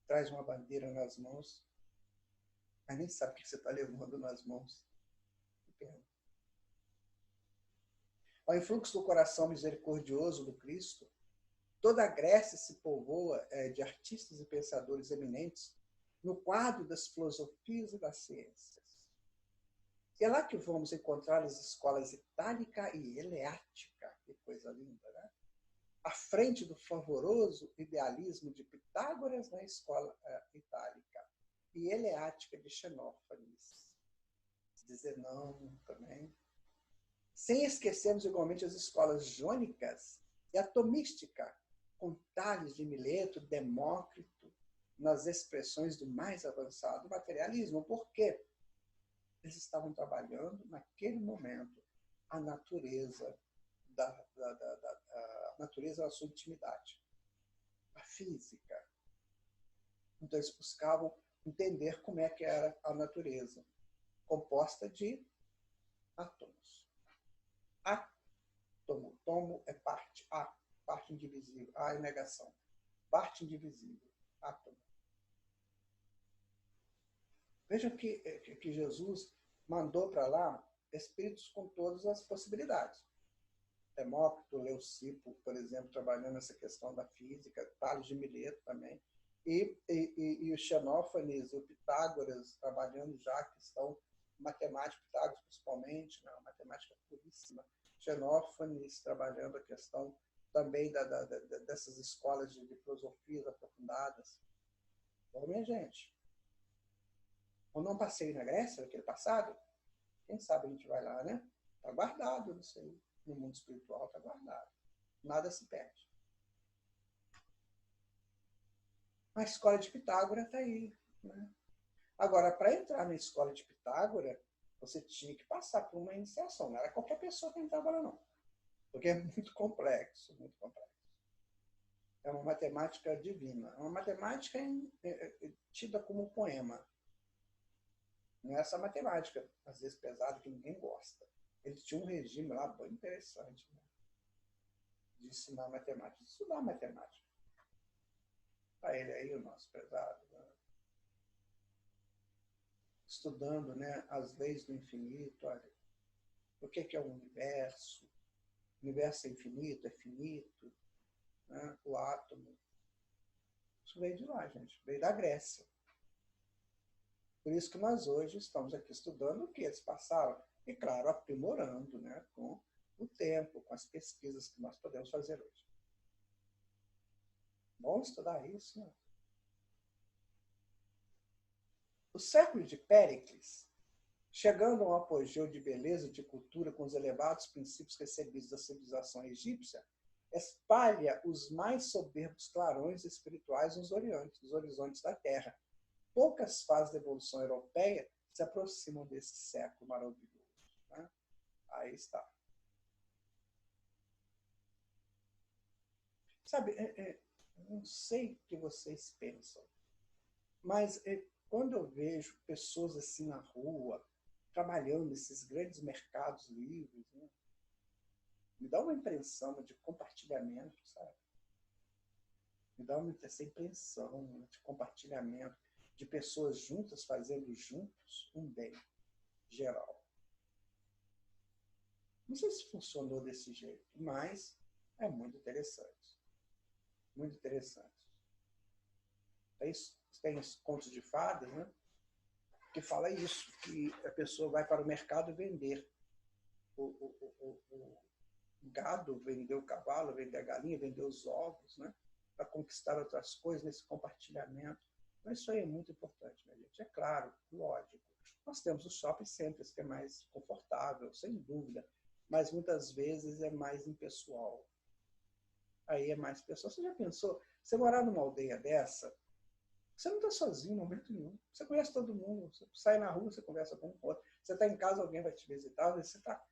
Traz uma bandeira nas mãos, mas nem sabe o que você está levando nas mãos. Que pena. Ao influxo do coração misericordioso do Cristo, toda a Grécia se povoa de artistas e pensadores eminentes no quadro das filosofias e das ciências. E é lá que vamos encontrar as escolas itálica e eleática, que coisa linda, né? À frente do fervoroso idealismo de Pitágoras na escola itálica e eleática de Xenófanes. Dizer não também. Sem esquecermos igualmente as escolas jônicas e a tomística, com Tales de Mileto, Demócrito, nas expressões do mais avançado materialismo. Por quê? Eles estavam trabalhando, naquele momento, a natureza a natureza da sua intimidade, a física. Então, eles buscavam entender como é que era a natureza, composta de átomos. Átomo, tomo é parte, parte indivisível, é negação. Parte indivisível, átomo. Vejam que Jesus mandou para lá espíritos com todas as possibilidades. Demócrito, Leucipo, por exemplo, trabalhando nessa questão da física, Tales de Mileto também, e o Xenófanes, o Pitágoras, trabalhando já a questão matemática, Pitágoras principalmente, né, matemática puríssima, Xenófanes trabalhando a questão também dessas escolas de filosofias aprofundadas. Bom, minha gente, eu não passei na Grécia, naquele passado, quem sabe a gente vai lá, né? Está guardado isso aí. No mundo espiritual está guardado. Nada se perde. A escola de Pitágoras está aí. Né? Agora, para entrar na escola de Pitágoras, você tinha que passar por uma iniciação. Não era qualquer pessoa que entrava lá, não. Porque é muito complexo, muito complexo. É uma matemática divina. É uma matemática tida como poema. Não é essa matemática, às vezes pesada, que ninguém gosta. Ele tinha um regime lá bem interessante, né? De ensinar matemática, de estudar matemática. Para ele aí, o nosso pesado, né? Estudando, né, as leis do infinito. Olha, o que é o universo? O universo é infinito, é finito, né? O átomo. Isso veio de lá, gente. Veio da Grécia. Por isso que nós hoje estamos aqui estudando o que eles passaram. E, claro, aprimorando, né, com o tempo, com as pesquisas que nós podemos fazer hoje. Bom estudar isso, né? O século de Péricles, chegando a um apogeu de beleza e de cultura com os elevados princípios recebidos da civilização egípcia, espalha os mais soberbos clarões espirituais nos horizontes da Terra. Poucas fases da evolução europeia se aproximam desse século maravilhoso. Né? Aí está. Sabe, não sei o que vocês pensam, mas quando eu vejo pessoas assim na rua, trabalhando nesses grandes mercados livres, né, me dá uma impressão de compartilhamento, sabe? Me dá essa impressão de compartilhamento, de pessoas juntas fazendo juntos um bem geral. Não sei se funcionou desse jeito, mas é muito interessante. Muito interessante. Tem os contos de fadas, né? Que fala isso, que a pessoa vai para o mercado vender o gado, vender o cavalo, vender a galinha, vender os ovos, né? Para conquistar outras coisas nesse compartilhamento. Então, isso aí é muito importante, minha gente. É claro, lógico. Nós temos os shopping centers, que é mais confortável, sem dúvida, mas muitas vezes é mais impessoal. Aí é mais pessoal. Você já pensou, você morar numa aldeia dessa, você não está sozinho em momento nenhum. Você conhece todo mundo. Você sai na rua, você conversa com o outro. Você está em casa, alguém vai te visitar. Você está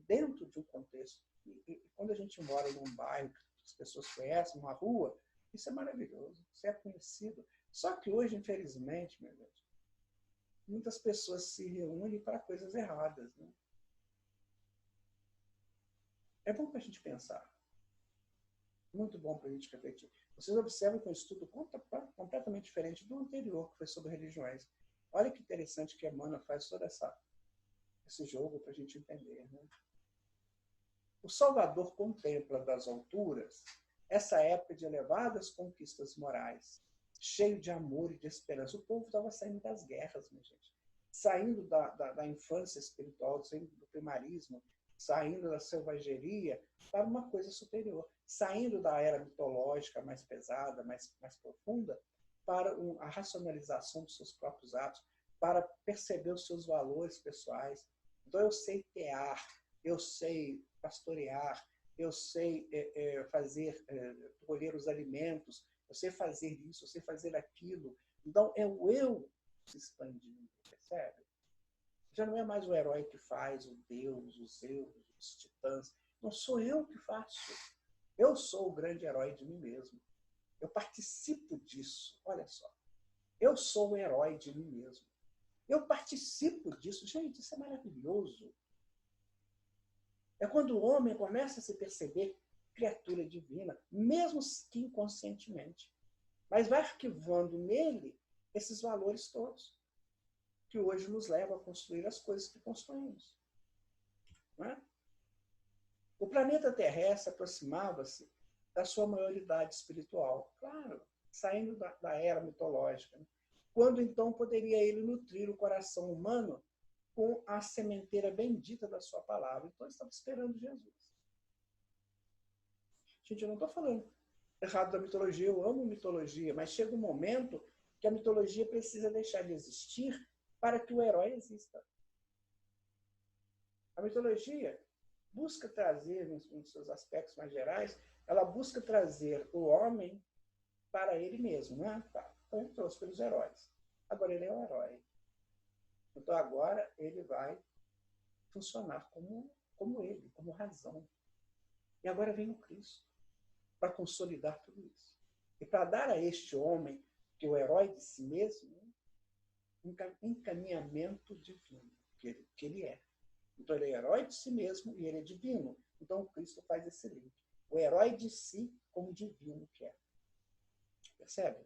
dentro de um contexto. E quando a gente mora num bairro que as pessoas conhecem, uma rua, isso é maravilhoso. Você é conhecido. Só que hoje, infelizmente, minha gente, muitas pessoas se reúnem para coisas erradas. Né? É bom para a gente pensar. Muito bom para a gente refletir. Vocês observam que é um estudo completamente diferente do anterior, que foi sobre religiões. Olha que interessante que Emmanuel faz todo esse jogo para a gente entender. Né? O Salvador contempla das alturas essa época de elevadas conquistas morais, cheio de amor e de esperança. O povo estava saindo das guerras, minha gente. Saindo da infância espiritual, saindo do primarismo, saindo da selvageria para uma coisa superior, saindo da era mitológica mais pesada, mais profunda, para a racionalização dos seus próprios atos, para perceber os seus valores pessoais. Então, eu sei tear, eu sei pastorear, eu sei colher os alimentos, eu sei fazer isso, eu sei fazer aquilo. Então, é o eu se expandindo, percebe? Já não é mais o herói que faz, o Deus, os Zeus, os titãs. Não sou eu que faço. Eu sou o grande herói de mim mesmo. Eu participo disso. Olha só. Eu sou o herói de mim mesmo. Eu participo disso. Gente, isso é maravilhoso. É quando o homem começa a se perceber criatura divina, mesmo que inconscientemente. Mas vai arquivando nele esses valores todos, que hoje nos levam a construir as coisas que construímos. Não é? O planeta terrestre aproximava-se da sua maioridade espiritual, claro, saindo da era mitológica. Né? Quando então poderia ele nutrir o coração humano com a sementeira bendita da sua palavra? Então ele estava esperando Jesus. Gente, eu não estou falando errado da mitologia, eu amo mitologia, mas chega um momento que a mitologia precisa deixar de existir para que o herói exista. A mitologia busca trazer, nos seus aspectos mais gerais, ela busca trazer o homem para ele mesmo. Né? Tá. Então, ele trouxe pelos heróis. Agora ele é um herói. Então, agora ele vai funcionar como ele, como razão. E agora vem o Cristo para consolidar tudo isso. E para dar a este homem, que é o herói de si mesmo, um encaminhamento divino, que ele é. Então, ele é herói de si mesmo e ele é divino. Então, Cristo faz esse link. O herói de si como divino que é. Percebe?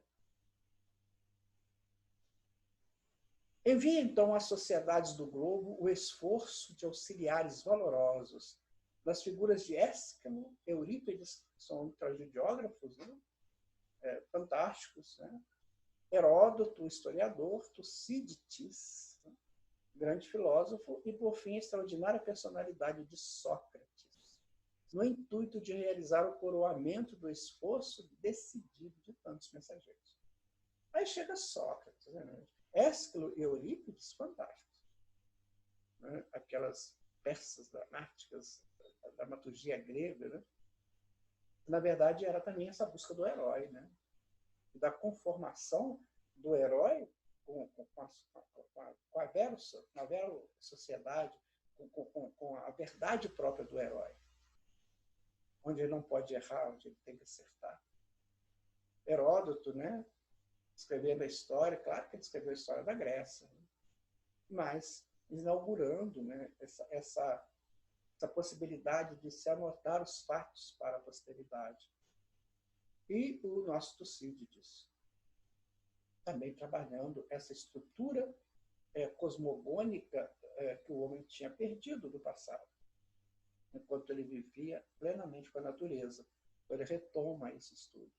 Envia, então, às sociedades do globo o esforço de auxiliares valorosos nas figuras de Ésquilo, Eurípides, que são tragediógrafos, né? Fantásticos, né? Heródoto, historiador, Tucídides, grande filósofo, e, por fim, a extraordinária personalidade de Sócrates, no intuito de realizar o coroamento do esforço decidido de tantos mensageiros. Aí chega Sócrates, né? Ésquilo e Eurípides, fantásticos. Né? Aquelas peças dramáticas, a dramaturgia grega, né? Na verdade, era também essa busca do herói, né? Da conformação do herói com a vera sociedade, com a verdade própria do herói, onde ele não pode errar, onde ele tem que acertar. Heródoto, né, escrevendo a história, claro que ele escreveu a história da Grécia, né, mas inaugurando, né, essa possibilidade de se anotar os fatos para a posteridade. E o nosso Tucídides, também trabalhando essa estrutura cosmogônica que o homem tinha perdido do passado, enquanto ele vivia plenamente com a natureza. Então, ele retoma esse estudo.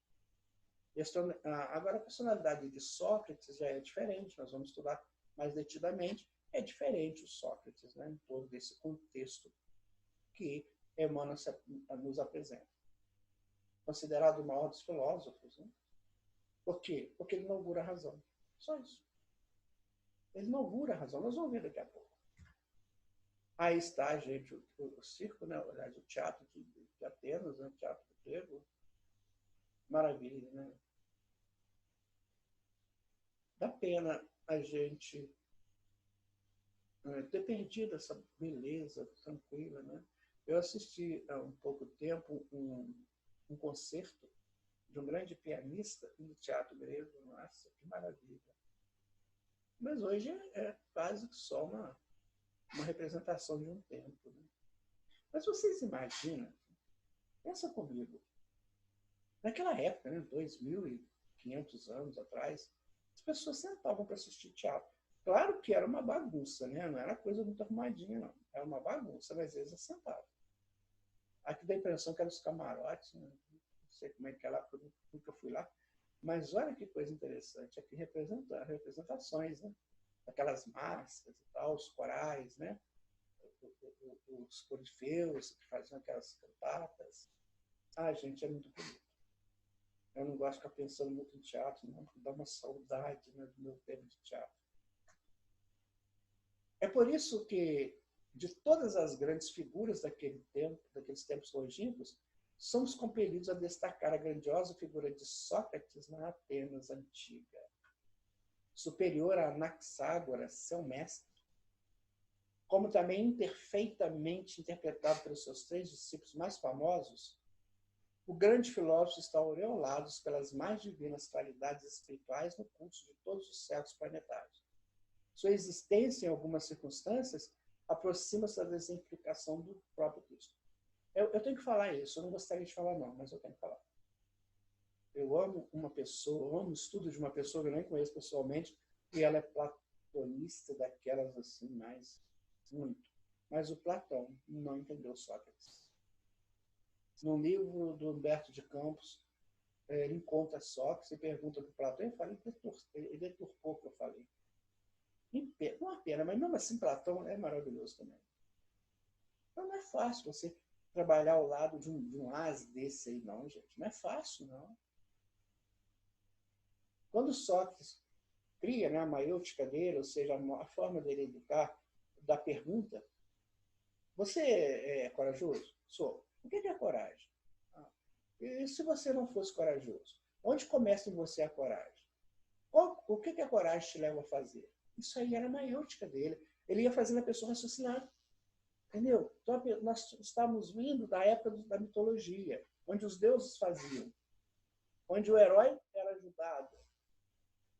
Agora, a personalidade de Sócrates já é diferente, nós vamos estudar mais detidamente. É diferente o Sócrates, né, em todo esse contexto que Emmanuel nos apresenta. Considerado o maior dos filósofos. Né? Por quê? Porque ele inaugura a razão. Só isso. Ele inaugura a razão. Nós vamos ver daqui a pouco. Aí está, gente, o circo, né? O teatro de Atenas, né? O teatro grego. Maravilha, né? Dá pena a gente ter perdido essa beleza tranquila, né? Eu assisti há um pouco tempo um concerto de um grande pianista no teatro grego. Nossa, que maravilha. Mas hoje é quase que só uma representação de um tempo. Né? Mas vocês imaginam, pensa comigo, naquela época, né, 2.500 anos atrás, as pessoas sentavam para assistir teatro. Claro que era uma bagunça, né? Não era coisa muito arrumadinha, não. Era uma bagunça, mas eles sentavam. Aqui dá a impressão que eram os camarotes, né? Não sei como é que é lá, porque eu nunca fui lá. Mas olha que coisa interessante, aqui representações, né? Aquelas máscaras e tal, os corais, né? Os corifeus que faziam aquelas cantatas. Ah, gente, é muito bonito. Eu não gosto de ficar pensando muito em teatro, não, porque dá uma saudade, né, do meu tempo de teatro. É por isso que, de todas as grandes figuras daqueles tempos longínquos, somos compelidos a destacar a grandiosa figura de Sócrates na Atenas antiga. Superior a Anaxágoras, seu mestre, como também imperfeitamente interpretado pelos seus 3 discípulos mais famosos, o grande filósofo está aureolado pelas mais divinas qualidades espirituais no curso de todos os séculos planetários. Sua existência, em algumas circunstâncias, aproxima-se da exemplificação do próprio Cristo. Eu tenho que falar isso, eu não gostaria de falar não, mas eu tenho que falar. Eu amo uma pessoa, eu amo o estudo de uma pessoa que eu nem conheço pessoalmente, e ela é platonista daquelas assim, mais muito. Mas o Platão não entendeu Sócrates. No livro do Humberto de Campos, ele encontra Sócrates e pergunta para o Platão, ele deturpou o que eu falei. Uma pena, mas mesmo assim Platão é maravilhoso também. Então não é fácil você trabalhar ao lado de um ase desse aí, não, gente. Não é fácil, não. Quando Sócrates cria, né, a maiêutica dele, ou seja, a forma dele educar, da pergunta, você é corajoso? Sou. O que é coragem? E se você não fosse corajoso? Onde começa em você a coragem? O que a coragem te leva a fazer? Isso aí era a maiêutica dele. Ele ia fazendo a pessoa raciocinar. Entendeu? Então, nós estamos vindo da época da mitologia, onde os deuses faziam, onde o herói era ajudado.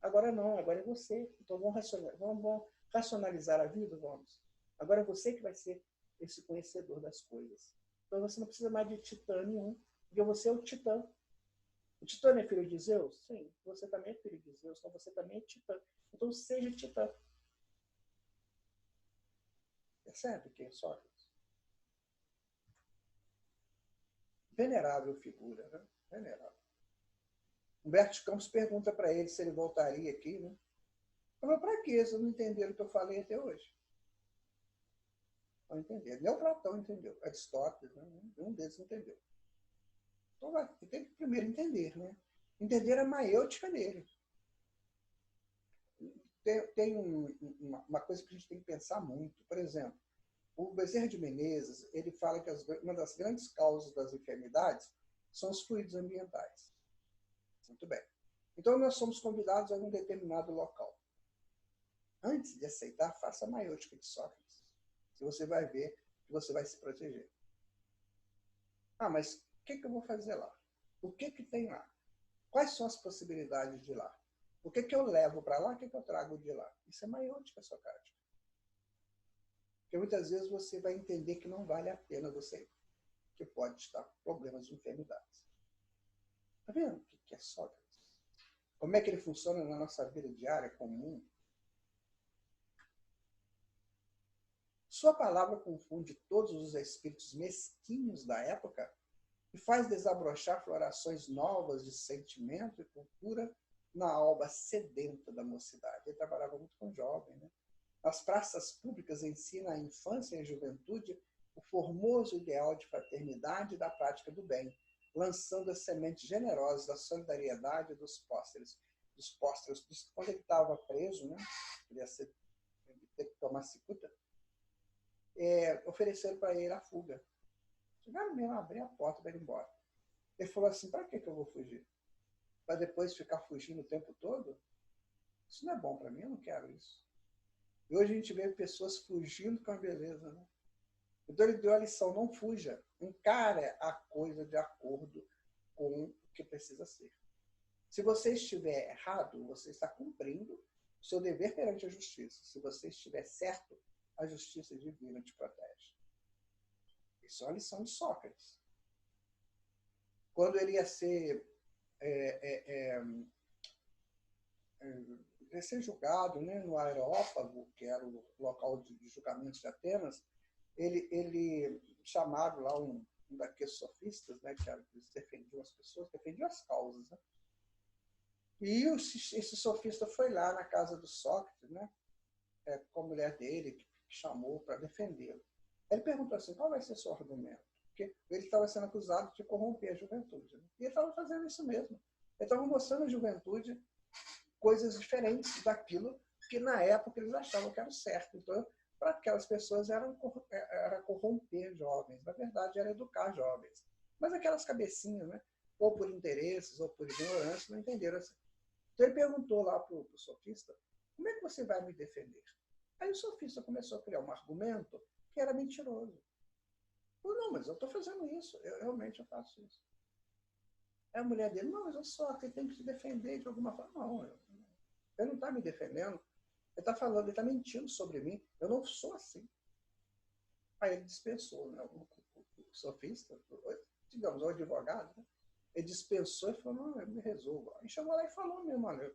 Agora não, agora é você. Então vamos racionalizar a vida? Vamos. Agora é você que vai ser esse conhecedor das coisas. Então você não precisa mais de titã nenhum, porque você é o titã. O titã não é filho de Zeus? Sim. Você também é filho de Zeus, então você também é titã. Então seja titã. Percebe quem é Sócrates? Venerável figura, né? Venerável. Humberto de Campos pergunta para ele se ele voltaria aqui, né? Eu falo, para quê? Vocês não entenderam o que eu falei até hoje. Não entenderam. Nem o Platão entendeu. Aristóteles, né? Nenhum deles entendeu. Então, tem que primeiro entender, né? Entender a maiêutica dele. Tem uma coisa que a gente tem que pensar muito. Por exemplo, o Bezerra de Menezes, ele fala que uma das grandes causas das enfermidades são os fluidos ambientais. Muito bem. Então, nós somos convidados a um determinado local. Antes de aceitar, faça a maiêutica de Sócrates. Que você vai ver que você vai se proteger. Ah, mas o que eu vou fazer lá? O que tem lá? Quais são as possibilidades de lá? O que eu levo para lá? O que eu trago de lá? Isso é maiêutica socrática. Porque muitas vezes você vai entender que não vale a pena você ir, que pode estar com problemas de enfermidades. Está vendo o que é Sócrates? Como é que ele funciona na nossa vida diária comum? Sua palavra confunde todos os espíritos mesquinhos da época e faz desabrochar florações novas de sentimento e cultura na alba sedenta da mocidade. Ele trabalhava muito com jovens, né? Nas praças públicas ensina a infância e a juventude o formoso ideal de fraternidade e da prática do bem, lançando as sementes generosas da solidariedade e dos pósteres. Quando ele estava preso, né? Ele ia ter que tomar cicuta, ofereceram para ele a fuga. Chegaram mesmo a abrir a porta para ir embora. Ele falou assim, para que eu vou fugir? Para depois ficar fugindo o tempo todo? Isso não é bom para mim, eu não quero isso. E hoje a gente vê pessoas fugindo com a beleza, né? Então ele deu a lição, não fuja, encare a coisa de acordo com o que precisa ser. Se você estiver errado, você está cumprindo o seu dever perante a justiça. Se você estiver certo, a justiça divina te protege. Isso é uma lição de Sócrates. Quando ele ia ser julgado, né, no Areópago, que era o local de julgamento de Atenas, ele chamaram lá um daqueles sofistas, né, que defendiam as pessoas, defendiam as causas. Né? E esse sofista foi lá na casa do Sócrates, né, com a mulher dele, que chamou para defendê-lo. Ele perguntou assim, qual vai ser o seu argumento? Porque ele estava sendo acusado de corromper a juventude. Né? E ele estava fazendo isso mesmo. Ele estava mostrando à juventude coisas diferentes daquilo que na época eles achavam que era certo. Então, para aquelas pessoas era corromper jovens. Na verdade, era educar jovens. Mas aquelas cabecinhas, né, ou por interesses, ou por ignorância, não entenderam assim. Então, ele perguntou lá para o sofista, como é que você vai me defender? Aí o sofista começou a criar um argumento que era mentiroso. Falei, não, mas eu estou fazendo isso, realmente eu faço isso. Aí a mulher dele, não, mas eu só que tem que se defender de alguma forma. Não, ele não está me defendendo. Ele está falando, ele está mentindo sobre mim. Eu não sou assim. Aí ele dispensou, né, o sofista, digamos, o advogado, né? Ele dispensou e falou, não, eu me resolvo. Aí chegou lá e falou mesmo, olha,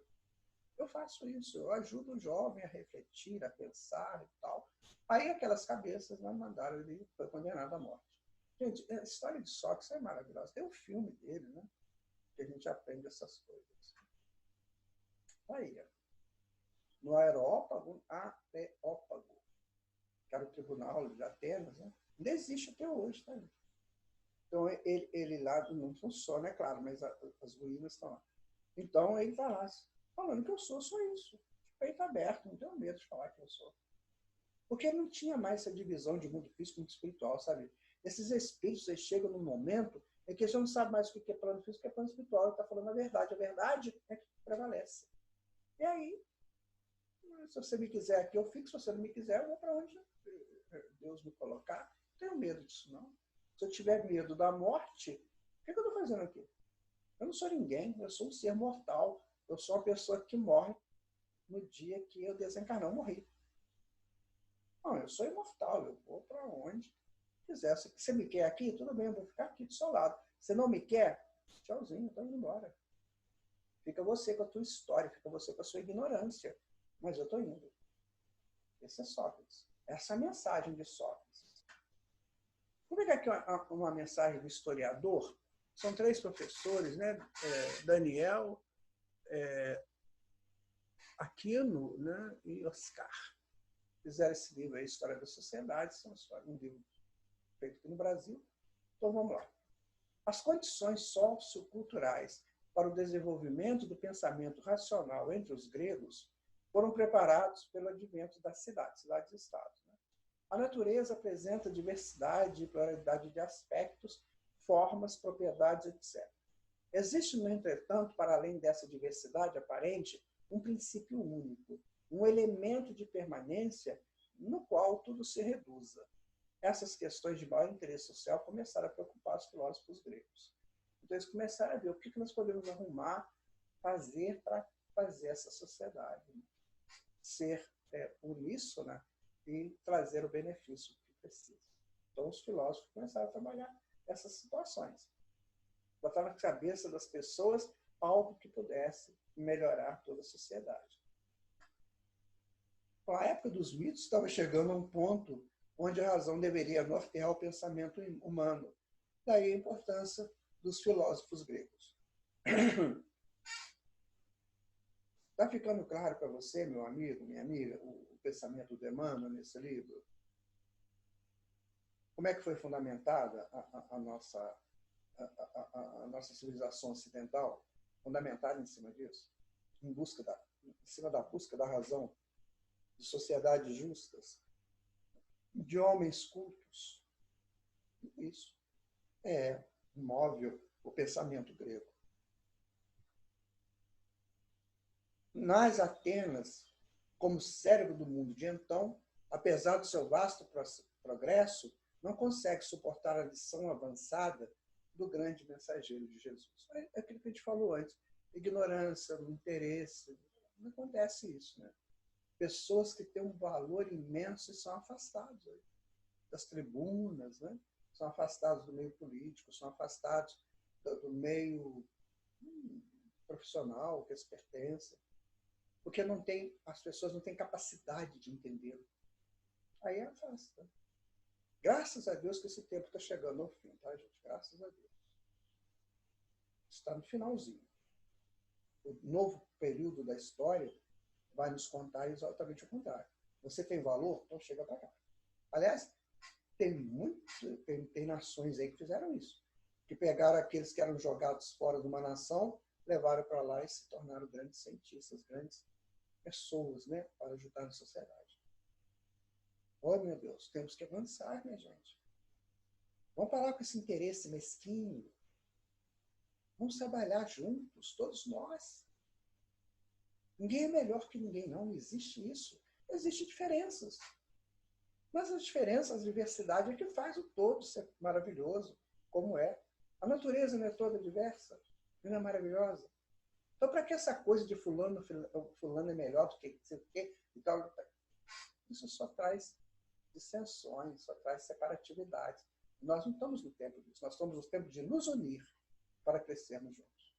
eu faço isso, eu ajudo o jovem a refletir, a pensar e tal. Aí aquelas cabeças, né, mandaram, ele foi condenado à morte. Gente, a história de Sócrates é maravilhosa. Tem um filme dele, né, que a gente aprende essas coisas. Aí, no Areópago, que era o tribunal de Atenas, né, ainda existe até hoje, tá? Então, ele lá não funciona, é claro, mas as ruínas estão lá. Então, ele está lá, falando que eu sou isso. Peito aberto, não tenho medo de falar que eu sou. Porque não tinha mais essa divisão de mundo físico e mundo espiritual, sabe? Esses espíritos, eles chegam num momento em que eles não sabem mais o que é plano físico e o que é plano espiritual. Ele está falando a verdade é que prevalece. E aí, se você me quiser aqui, eu fico. Se você não me quiser, eu vou para onde Deus me colocar. Não tenho medo disso, não. Se eu tiver medo da morte, o que eu estou fazendo aqui? Eu não sou ninguém, eu sou um ser mortal. Eu sou uma pessoa que morre no dia que eu desencarnar, eu morri. Não, eu sou imortal, eu vou para onde quiser. Se você me quer aqui, tudo bem, eu vou ficar aqui do seu lado. Se não me quer, tchauzinho, estou indo embora. Fica você com a tua história, fica você com a sua ignorância. Mas eu estou indo. Esse é Sócrates. Essa é a mensagem de Sócrates. Vamos pegar aqui uma mensagem do historiador São 3 professores, né? Daniel, Aquino, né? E Oscar. Fizeram esse livro aí, História da Sociedade, um livro feito aqui no Brasil. Então, vamos lá. As condições socioculturais para o desenvolvimento do pensamento racional entre os gregos foram preparados pelo advento das cidades e estados. Né? A natureza apresenta diversidade e pluralidade de aspectos, formas, propriedades, etc. Existe, no entretanto, para além dessa diversidade aparente, um princípio único, um elemento de permanência no qual tudo se reduza. Essas questões de maior interesse social começaram a preocupar os filósofos gregos. Então, eles começaram a ver o que nós podemos arrumar, fazer para fazer essa sociedade ser uníssona e trazer o benefício que precisa. Então, os filósofos começaram a trabalhar essas situações. Botar na cabeça das pessoas algo que pudesse melhorar toda a sociedade. A época dos mitos estava chegando a um ponto onde a razão deveria nortear o pensamento humano. Daí a importância dos filósofos gregos. Está ficando claro para você, meu amigo, minha amiga, o pensamento do Emmanuel nesse livro? Como é que foi fundamentada a nossa civilização ocidental? Fundamentada em cima disso? Em cima da busca da razão, de sociedades justas, de homens cultos. Isso move o pensamento grego. Nas Atenas, como cérebro do mundo de então, apesar do seu vasto progresso, não consegue suportar a lição avançada do grande mensageiro de Jesus. É aquilo que a gente falou antes. Ignorância, interesse. Não acontece isso, né? Pessoas que têm um valor imenso e são afastados das tribunas, né? São afastados do meio político, são afastados do meio profissional que eles pertencem, porque as pessoas não têm capacidade de entendê-lo. Aí afasta. Graças a Deus que esse tempo está chegando ao fim, tá, gente? Graças a Deus. Está no finalzinho. O novo período da história vai nos contar exatamente o contrário. Você tem valor? Então chega para cá. Aliás, tem nações aí que fizeram isso. Que pegaram aqueles que eram jogados fora de uma nação, levaram para lá e se tornaram grandes cientistas, grandes pessoas, né, para ajudar a sociedade. Oh, meu Deus, temos que avançar, minha gente. Vamos parar com esse interesse mesquinho. Vamos trabalhar juntos, todos nós. Ninguém é melhor que ninguém, não existe isso. Existem diferenças. Mas as diferenças, a diversidade é que faz o todo ser maravilhoso, como é. A natureza não é toda diversa, não é maravilhosa. Então, para que essa coisa de fulano é melhor do que sei o quê e tal, isso só traz dissensões, só traz separatividade. Nós não estamos no tempo disso, nós estamos no tempo de nos unir para crescermos juntos.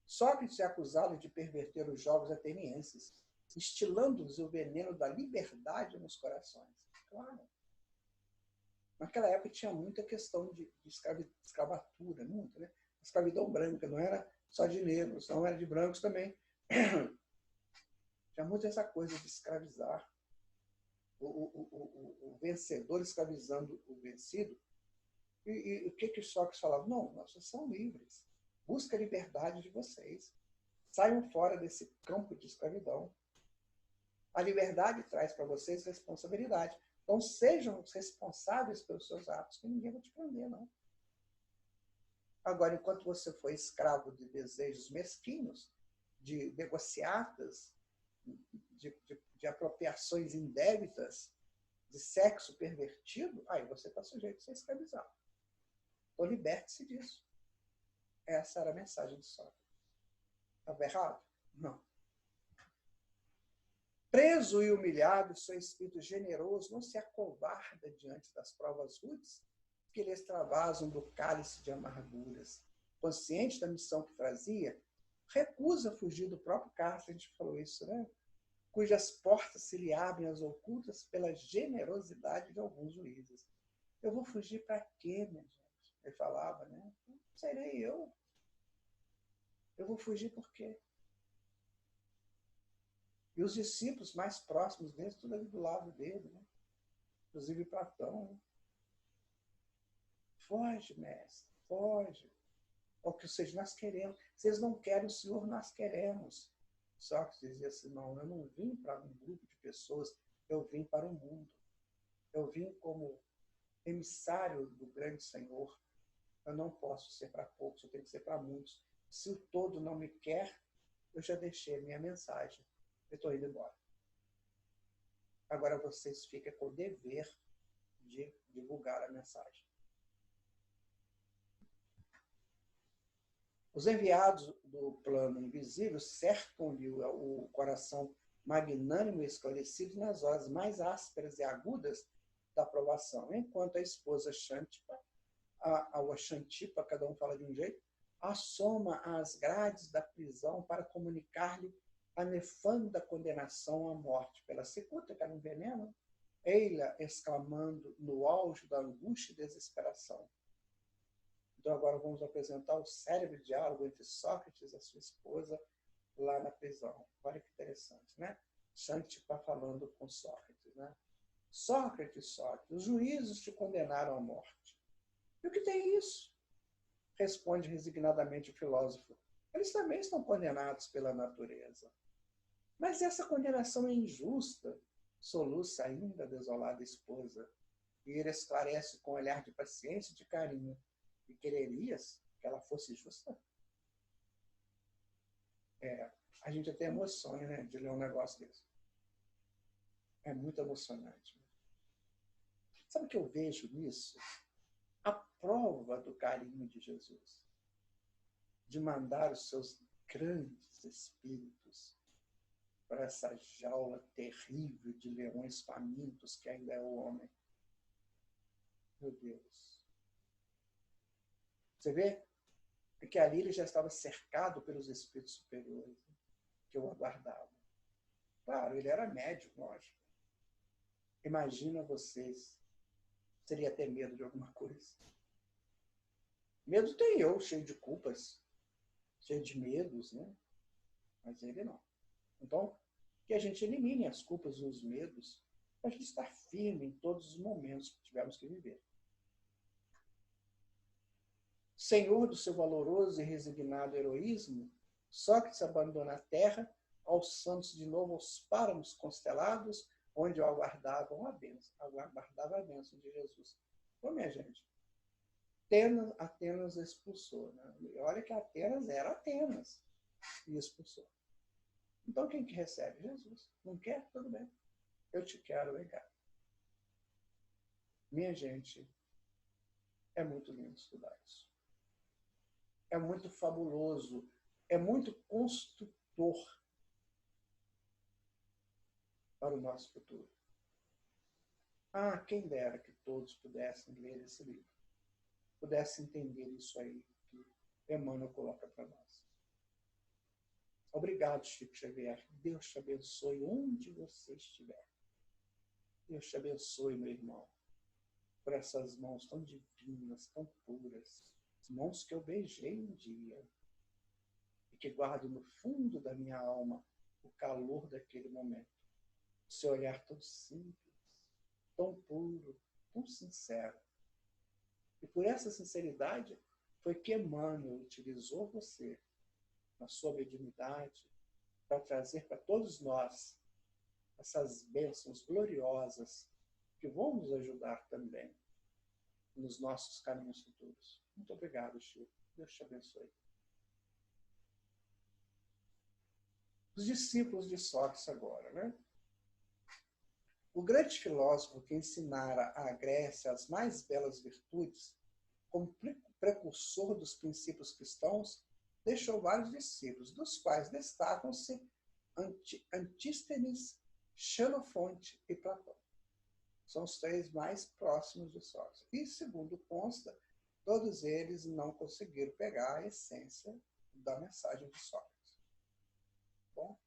Sócrates é acusado de perverter os jogos atenienses, instilando-lhes o veneno da liberdade nos corações. Claro. Naquela época tinha muita questão de escravatura, muito, né? A escravidão branca, não era só de negros, não era de brancos também. Tinha muito essa coisa de escravizar. O vencedor escravizando o vencido. E o que os Sócrates falavam? Não, vocês são livres. Busca a liberdade de vocês. Saiam fora desse campo de escravidão. A liberdade traz para vocês responsabilidade. Então, sejam responsáveis pelos seus atos, que ninguém vai te prender, não. Agora, enquanto você foi escravo de desejos mesquinhos, de negociatas, de apropriações indébitas, de sexo pervertido, aí você está sujeito a ser escravizado. Então, liberte-se disso. Essa era a mensagem de Sócrates. Estava errado? Não. Preso e humilhado, seu espírito generoso não se acovarda diante das provas rudes que lhe extravasam do cálice de amarguras. Consciente da missão que trazia, recusa fugir do próprio cárcere, a gente falou isso, né? Cujas portas se lhe abrem às ocultas pela generosidade de alguns juízes. Eu vou fugir para quê, minha gente? Ele falava, né? Serei eu. Eu vou fugir por quê? E os discípulos mais próximos dele, tudo ali do lado dele, né? Inclusive Platão. Né? Foge, mestre, foge. Ou seja, nós queremos. Vocês não querem o Senhor, nós queremos. Sócrates dizia assim, não, eu não vim para um grupo de pessoas, eu vim para o mundo. Eu vim como emissário do grande Senhor. Eu não posso ser para poucos, eu tenho que ser para muitos. Se o todo não me quer, eu já deixei a minha mensagem. Eu estou indo embora. Agora vocês ficam com o dever de divulgar a mensagem. Os enviados do plano invisível cercam-lhe o coração magnânimo e esclarecido nas horas mais ásperas e agudas da aprovação, enquanto a esposa Xantipa, a Xantipa, cada um fala de um jeito, assoma às grades da prisão para comunicar-lhe a nefanda condenação à morte pela cicuta, que era um veneno, Eila exclamando no auge da angústia e desesperação. Então agora vamos apresentar o célebre diálogo entre Sócrates e a sua esposa lá na prisão. Olha que interessante, né? Xantipa falando com Sócrates, né? Sócrates, Sócrates, os juízes te condenaram à morte. E o que tem isso? Responde resignadamente o filósofo. Eles também estão condenados pela natureza. Mas essa condenação é injusta, soluça ainda a desolada esposa. E ele esclarece com um olhar de paciência e de carinho. E quererias que ela fosse justa? A gente até emociona, né, de ler um negócio desse. É muito emocionante. Sabe o que eu vejo nisso? A prova do carinho de Jesus. De mandar os seus grandes espíritos para essa jaula terrível de leões famintos que ainda é o homem. Meu Deus. Você vê? Porque ali ele já estava cercado pelos espíritos superiores, né, que o aguardavam. Claro, ele era médico, lógico. Imagina vocês. Seria ter medo de alguma coisa. Medo tem eu, cheio de culpas, cheio de medos, né? Mas ele não. Então, que a gente elimine as culpas e os medos para a gente estar firme em todos os momentos que tivermos que viver. Senhor do seu valoroso e resignado heroísmo, Sócrates abandona a terra, alçando-se de novo aos páramos constelados, onde aguardava a bênção de Jesus. Bom, minha gente, Atenas expulsou. Né? E olha que Atenas era Atenas e expulsou. Então, quem que recebe? Jesus. Não quer? Tudo bem. Eu te quero, vem cá. Minha gente, é muito lindo estudar isso. É muito fabuloso. É muito construtor para o nosso futuro. Ah, quem dera que todos pudessem ler esse livro. Pudessem entender isso aí que Emmanuel coloca para nós. Obrigado, Chico Xavier. Deus te abençoe onde você estiver. Deus te abençoe, meu irmão, por essas mãos tão divinas, tão puras, as mãos que eu beijei um dia e que guardo no fundo da minha alma o calor daquele momento. O seu olhar tão simples, tão puro, tão sincero. E por essa sinceridade foi que Emmanuel utilizou você, na sua mediunidade, para trazer para todos nós essas bênçãos gloriosas que vão nos ajudar também nos nossos caminhos futuros. Muito obrigado, Chico. Deus te abençoe. Os discípulos de Sócrates agora, né? O grande filósofo que ensinara à Grécia as mais belas virtudes, como precursor dos princípios cristãos, deixou vários discípulos, dos quais destacam-se Antístenes, Xenofonte e Platão. São os três mais próximos de Sócrates. E, segundo consta, todos eles não conseguiram pegar a essência da mensagem de Sócrates. Bom,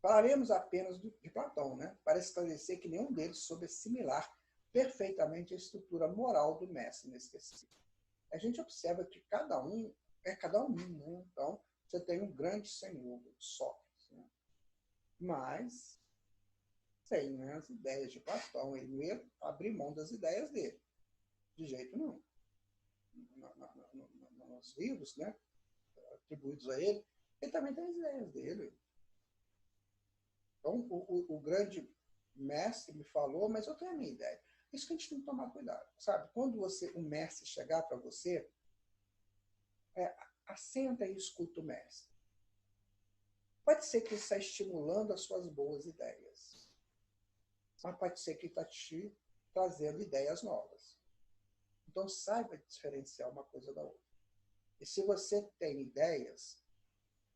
falaremos apenas de Platão, né? Para esclarecer que nenhum deles soube assimilar perfeitamente a estrutura moral do mestre inesquecível. A gente observa que cada um é cada um, né? Então, você tem um grande senhor, Sócrates, né? Mas tem, né, as ideias de Platão. Ele não ia abrir mão das ideias dele, de jeito nenhum. Nos livros, né, atribuídos a ele, ele também tem as ideias dele. Então, o grande mestre me falou, mas eu tenho a minha ideia. Isso que a gente tem que tomar cuidado, sabe? Quando o mestre chegar para você, assenta e escuta o mestre. Pode ser que ele está estimulando as suas boas ideias, mas pode ser que ele está te trazendo ideias novas. Então, saiba diferenciar uma coisa da outra. E se você tem ideias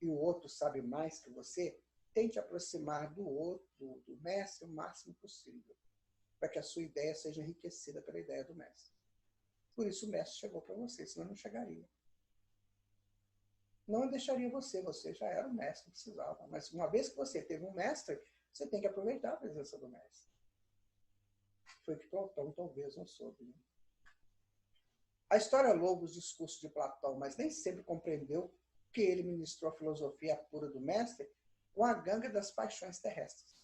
e o outro sabe mais que você, tente aproximar do outro, do mestre, o máximo possível, para que a sua ideia seja enriquecida pela ideia do mestre. Por isso o mestre chegou para você, senão não chegaria. Não deixaria você já era o mestre que precisava. Mas uma vez que você teve um mestre, você tem que aproveitar a presença do mestre. Foi o que Platão talvez não soube. Né? A história louva os discursos de Platão, mas nem sempre compreendeu que ele ministrou a filosofia pura do mestre com a ganga das paixões terrestres,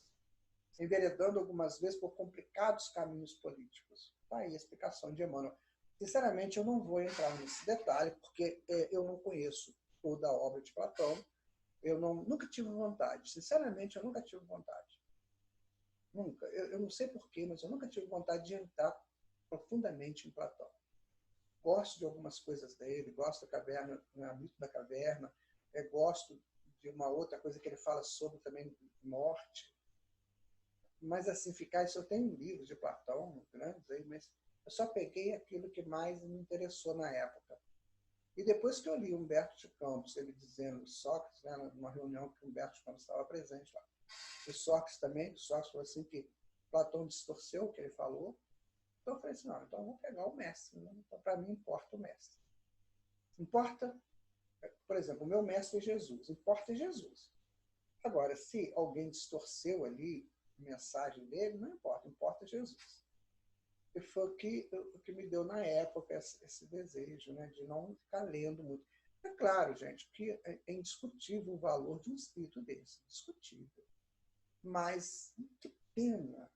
enveredando algumas vezes por complicados caminhos políticos. Está aí a explicação de Emmanuel. Sinceramente, eu não vou entrar nesse detalhe, porque eu não conheço toda a obra de Platão. Eu nunca tive vontade. Sinceramente, eu nunca tive vontade. Nunca. Eu não sei porquê, mas eu nunca tive vontade de entrar profundamente em Platão. Gosto de algumas coisas dele, gosto da caverna, o mito da caverna, gosto de uma outra coisa que ele fala sobre também morte. Mas, assim, eu tenho livros de Platão, grandes aí, mas eu só peguei aquilo que mais me interessou na época. E depois que eu li Humberto de Campos, ele dizendo Sócrates, né, numa reunião que Humberto de Campos estava presente lá, e Sócrates também, Sócrates falou assim que Platão distorceu o que ele falou. Então eu falei assim, não, então eu vou pegar o mestre. Né? Então, para mim, importa o mestre. Importa, por exemplo, o meu mestre é Jesus. Importa é Jesus. Agora, se alguém distorceu ali a mensagem dele, não importa. Importa é Jesus. E foi o que me deu na época esse desejo, né, de não ficar lendo muito. É claro, gente, que é indiscutível o valor de um espírito desse. Indiscutível. Mas que pena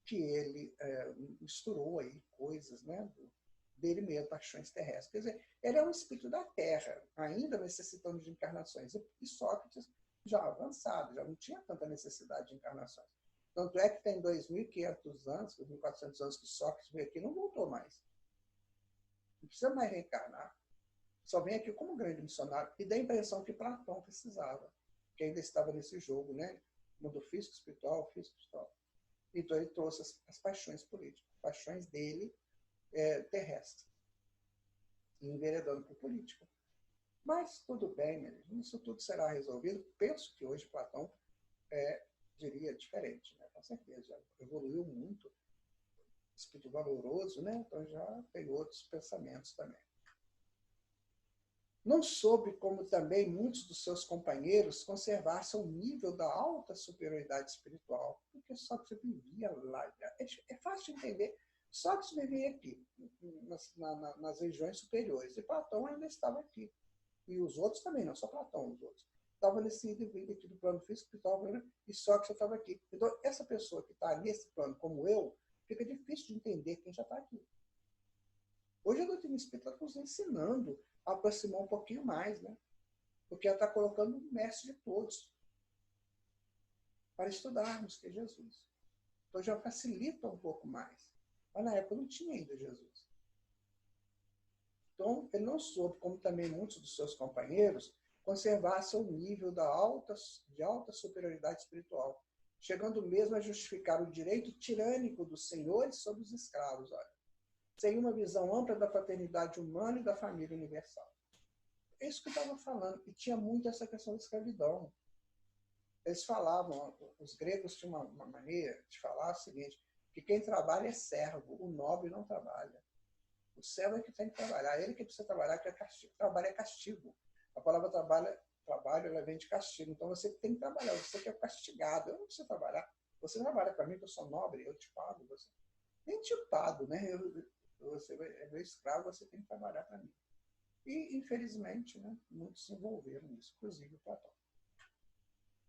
que ele misturou aí coisas, né, dele mesmo, paixões terrestres. Quer dizer, ele é um espírito da Terra, ainda necessitando de encarnações. E Sócrates, já avançado, já não tinha tanta necessidade de encarnações. Tanto é que tem 2.500 anos, 2.400 anos que Sócrates veio aqui e não voltou mais. Não precisa mais reencarnar. Só vem aqui como grande missionário. E dá a impressão que Platão precisava, que ainda estava nesse jogo, né? Mundo físico, espiritual, físico, espiritual. Então ele trouxe as paixões políticas, paixões dele terrestres, enveredando para o político. Mas tudo bem, isso tudo será resolvido. Penso que hoje Platão diria diferente, né? Com certeza, já evoluiu muito, espírito valoroso, né? Então já tem outros pensamentos também. Não soube como também muitos dos seus companheiros conservassem o nível da alta superioridade espiritual, porque Sócrates vivia lá. É fácil de entender. Sócrates vivia aqui, nas regiões superiores, e Platão ainda estava aqui. E os outros também, não só Platão, os outros. Estavam nesse ida e vinda aqui do plano físico, e Sócrates estava aqui. Então, essa pessoa que está nesse plano, como eu, fica difícil de entender quem já está aqui. Hoje a doutrina espírita está nos ensinando a aproximar um pouquinho mais, né? Porque ela está colocando o mestre de todos para estudarmos, que é Jesus. Então já facilita um pouco mais. Mas na época não tinha ainda Jesus. Então ele não soube, como também muitos dos seus companheiros, conservassem o nível de alta superioridade espiritual, chegando mesmo a justificar o direito tirânico dos senhores sobre os escravos, olha, sem uma visão ampla da fraternidade humana e da família universal. É isso que eu estava falando. E tinha muito essa questão da escravidão. Eles falavam, os gregos tinham uma maneira de falar o seguinte, que quem trabalha é servo, o nobre não trabalha. O servo é que tem que trabalhar, ele que precisa trabalhar, que é castigo. Trabalho é castigo. A palavra trabalho, ela vem de castigo. Então você tem que trabalhar, você que é castigado. Eu não preciso trabalhar. Você trabalha para mim, que eu sou nobre, eu te pago. Você. nem tipado, né? Você é meu escravo, você tem que trabalhar para mim. E, infelizmente, né, muitos se envolveram nisso, inclusive o Platão.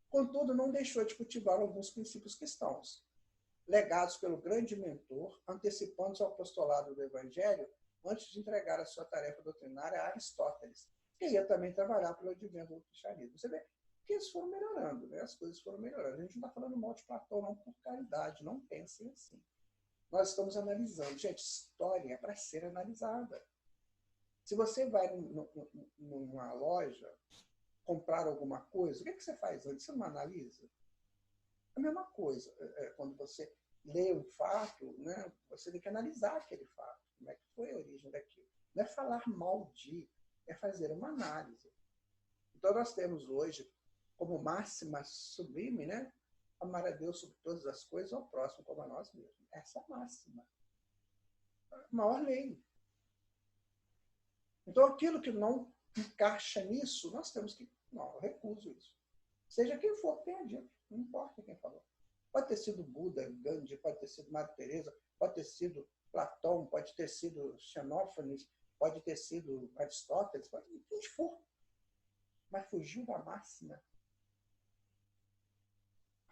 Contudo, não deixou de cultivar alguns princípios cristãos, legados pelo grande mentor, antecipando-se ao apostolado do Evangelho antes de entregar a sua tarefa doutrinária a Aristóteles, que ia também trabalhar pelo advento do cristianismo. Você vê que eles foram melhorando, né? As coisas foram melhorando. A gente não está falando mal de Platão, não, por caridade, não pensem assim. Nós estamos analisando. Gente, história é para ser analisada. Se você vai numa loja comprar alguma coisa, o que você faz antes? Você não analisa? A mesma coisa, quando você lê um fato, né, você tem que analisar aquele fato, como é que foi a origem daquilo. Não é falar mal de, é fazer uma análise. Então nós temos hoje, como máxima sublime, né, amar a Deus sobre todas as coisas, ao próximo como a nós mesmos. Essa é a máxima. A maior lei. Então aquilo que não encaixa nisso, nós temos que, não, eu recuso isso. Seja quem for que tenha dito, não importa quem falou. Pode ter sido Buda, Gandhi, pode ter sido Madre Teresa, pode ter sido Platão, pode ter sido Xenófanes, pode ter sido Aristóteles, pode ter quem for. Mas fugiu da máxima.